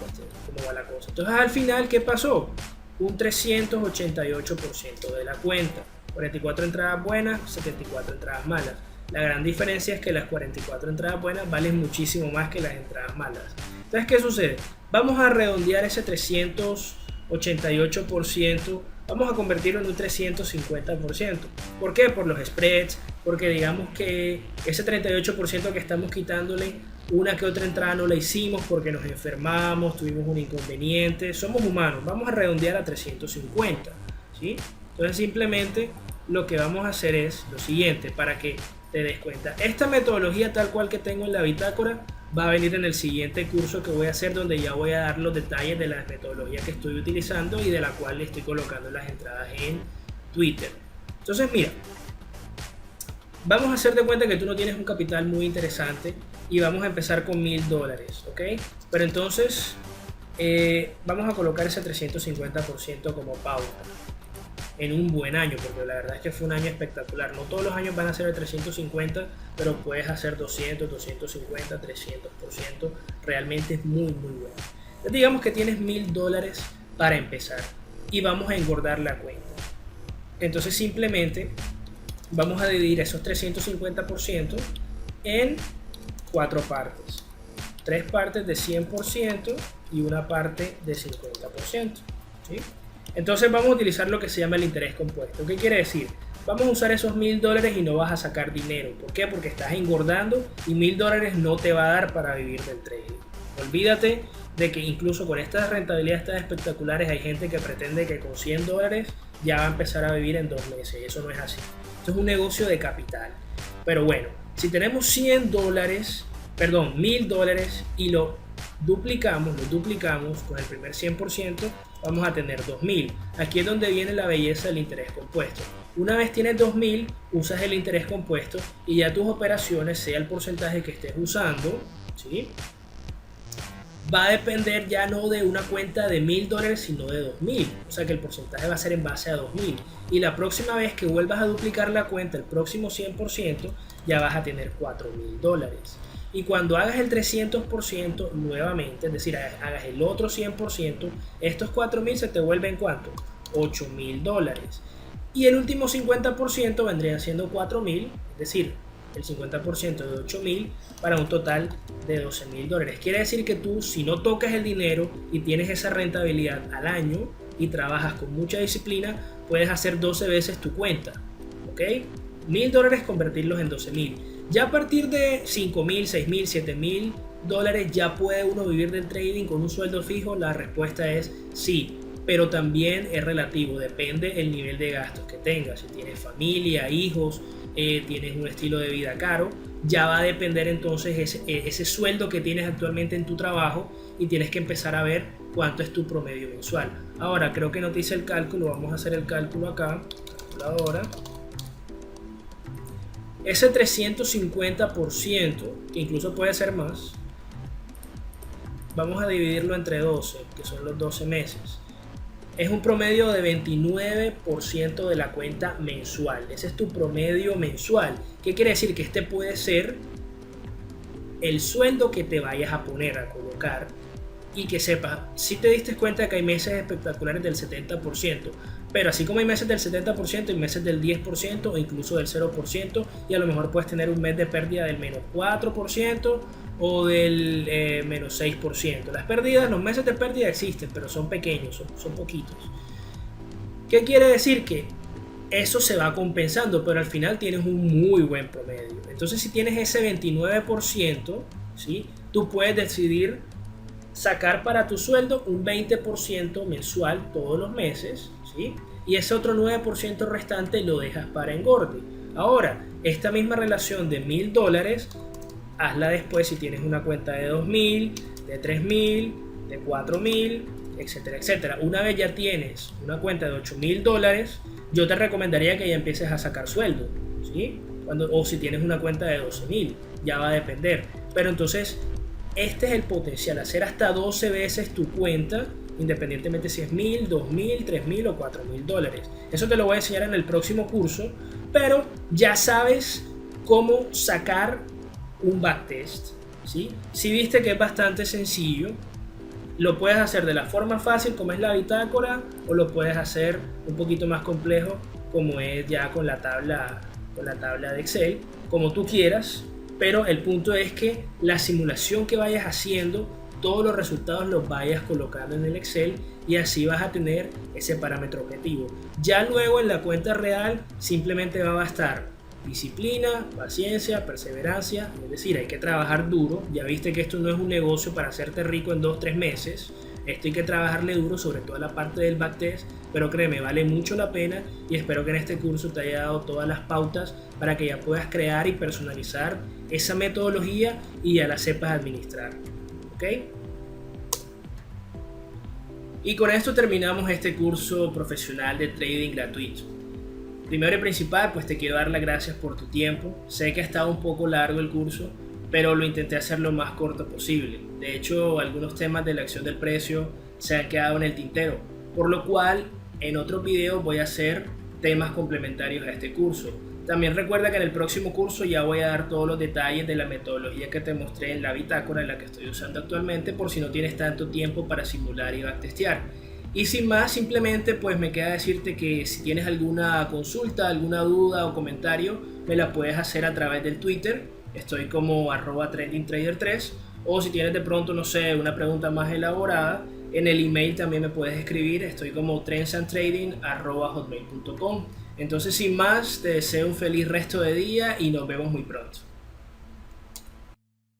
la cosa. Entonces, al final, ¿qué pasó? Un 388% de la cuenta. 44 entradas buenas, 74 entradas malas. La gran diferencia es que las 44 entradas buenas valen muchísimo más que las entradas malas. Entonces, ¿qué sucede? Vamos a redondear ese 388%, vamos a convertirlo en un 350%. ¿Por qué? Por los spreads, porque digamos que ese 38% que estamos quitándole, una que otra entrada no la hicimos porque nos enfermamos, tuvimos un inconveniente, somos humanos, vamos a redondear a 350, ¿sí? Entonces simplemente lo que vamos a hacer es lo siguiente, para que te des cuenta. Esta metodología tal cual que tengo en la bitácora va a venir en el siguiente curso que voy a hacer, donde ya voy a dar los detalles de la metodología que estoy utilizando y de la cual le estoy colocando las entradas en Twitter. Entonces mira, vamos a hacer de cuenta que tú no tienes un capital muy interesante y vamos a empezar con $1000, ¿ok? Pero entonces vamos a colocar ese 350% como pauta en un buen año, porque la verdad es que fue un año espectacular. No todos los años van a ser el 350, pero puedes hacer 200, 250, 300%. Realmente es muy bueno. Entonces digamos que tienes $1000 para empezar y vamos a engordar la cuenta. Entonces simplemente vamos a dividir esos 350% en 4 partes. 3 partes de 100% y una parte de 50%, ¿sí? Entonces vamos a utilizar lo que se llama el interés compuesto. ¿Qué quiere decir? Vamos a usar esos $1000 y no vas a sacar dinero. ¿Por qué? Porque estás engordando y $1000 no te va a dar para vivir del trading. Olvídate de que incluso con estas rentabilidades tan espectaculares hay gente que pretende que con $100 ya va a empezar a vivir en 2 meses. Eso no es así. Esto es un negocio de capital. Pero bueno, si tenemos $1000 y lo duplicamos con el primer 100%, vamos a tener 2000. Aquí es donde viene la belleza del interés compuesto. Una vez tienes 2000, usas el interés compuesto y ya tus operaciones, sea el porcentaje que estés usando, ¿sí?, va a depender ya no de una cuenta de $1000, sino de 2000. O sea que el porcentaje va a ser en base a 2000. Y la próxima vez que vuelvas a duplicar la cuenta, el próximo 100%, ya vas a tener $4000. Y cuando hagas el 300% nuevamente, es decir, hagas el otro 100%, estos 4000 se te vuelven ¿cuánto? $8000. Y el último 50% vendría siendo 4000, es decir, el 50% de 8000 para un total de $12000. Quiere decir que tú, si no tocas el dinero y tienes esa rentabilidad al año y trabajas con mucha disciplina, puedes hacer 12 veces tu cuenta, ¿ok? $1000 convertirlos en 12000. Ya a partir de 5000, 6000, 7000 dólares ya puede uno vivir del trading con un sueldo fijo. La respuesta es sí, pero también es relativo, depende el nivel de gastos que tengas. Si tienes familia, hijos, tienes un estilo de vida caro, ya va a depender entonces ese sueldo que tienes actualmente en tu trabajo y tienes que empezar a ver cuánto es tu promedio mensual. Ahora creo que no te hice el cálculo, vamos a hacer el cálculo acá, calculadora. Ese 350%, que incluso puede ser más, vamos a dividirlo entre 12, que son los 12 meses. es un promedio de 29% de la cuenta mensual. Ese es tu promedio mensual. ¿Qué quiere decir? Que este puede ser el sueldo que te vayas a poner a colocar y que sepas, si te diste cuenta de que hay meses espectaculares del 70%, pero así como hay meses del 70%, hay meses del 10% o incluso del 0%, y a lo mejor puedes tener un mes de pérdida del menos 4% o del menos 6%. Las pérdidas, los meses de pérdida existen, pero son pequeños, son poquitos. ¿Qué quiere decir? Que eso se va compensando, pero al final tienes un muy buen promedio. Entonces, si tienes ese 29%, ¿sí? Tú puedes decidir sacar para tu sueldo un 20% mensual todos los meses, ¿sí? Y ese otro 9% restante lo dejas para engorde. Ahora, esta misma relación de $1,000, hazla después si tienes una cuenta de 2,000, de 3,000, de 4,000, etcétera, etcétera. Una vez ya tienes una cuenta de $8,000, yo te recomendaría que ya empieces a sacar sueldo, ¿sí? O si tienes una cuenta de 12,000, ya va a depender. Pero entonces, este es el potencial, hacer hasta 12 veces tu cuenta, independientemente si es 1,000, 2,000, 3,000 o $4,000. Eso te lo voy a enseñar en el próximo curso, pero ya sabes cómo sacar un backtest, ¿sí? Si viste que es bastante sencillo, lo puedes hacer de la forma fácil como es la bitácora, o lo puedes hacer un poquito más complejo como es ya con la tabla de Excel, como tú quieras. Pero el punto es que la simulación que vayas haciendo, todos los resultados los vayas colocando en el Excel y así vas a tener ese parámetro objetivo. Ya luego en la cuenta real simplemente va a bastar disciplina, paciencia, perseverancia, es decir, hay que trabajar duro. Ya viste que esto no es un negocio para hacerte rico en 2-3 meses. Esto hay que trabajarle duro, sobre todo la parte del backtest, pero créeme, vale mucho la pena y espero que en este curso te haya dado todas las pautas para que ya puedas crear y personalizar esa metodología y ya la sepas administrar. ¿Ok? Y con esto terminamos este curso profesional de trading gratuito. Primero y principal, pues te quiero dar las gracias por tu tiempo. Sé que ha estado un poco largo el curso, pero lo intenté hacer lo más corto posible. De hecho, algunos temas de la acción del precio se han quedado en el tintero, por lo cual en otros videos voy a hacer temas complementarios a este curso. También recuerda que en el próximo curso ya voy a dar todos los detalles de la metodología que te mostré en la bitácora, en la que estoy usando actualmente, por si no tienes tanto tiempo para simular y backtestear. Y sin más, simplemente pues me queda decirte que si tienes alguna consulta, alguna duda o comentario, me la puedes hacer a través del Twitter. Estoy como @trendingtrader3, o si tienes de pronto, no sé, una pregunta más elaborada, en el email también me puedes escribir. Estoy como trendsandtrading@hotmail.com. Entonces, sin más, te deseo un feliz resto de día y nos vemos muy pronto.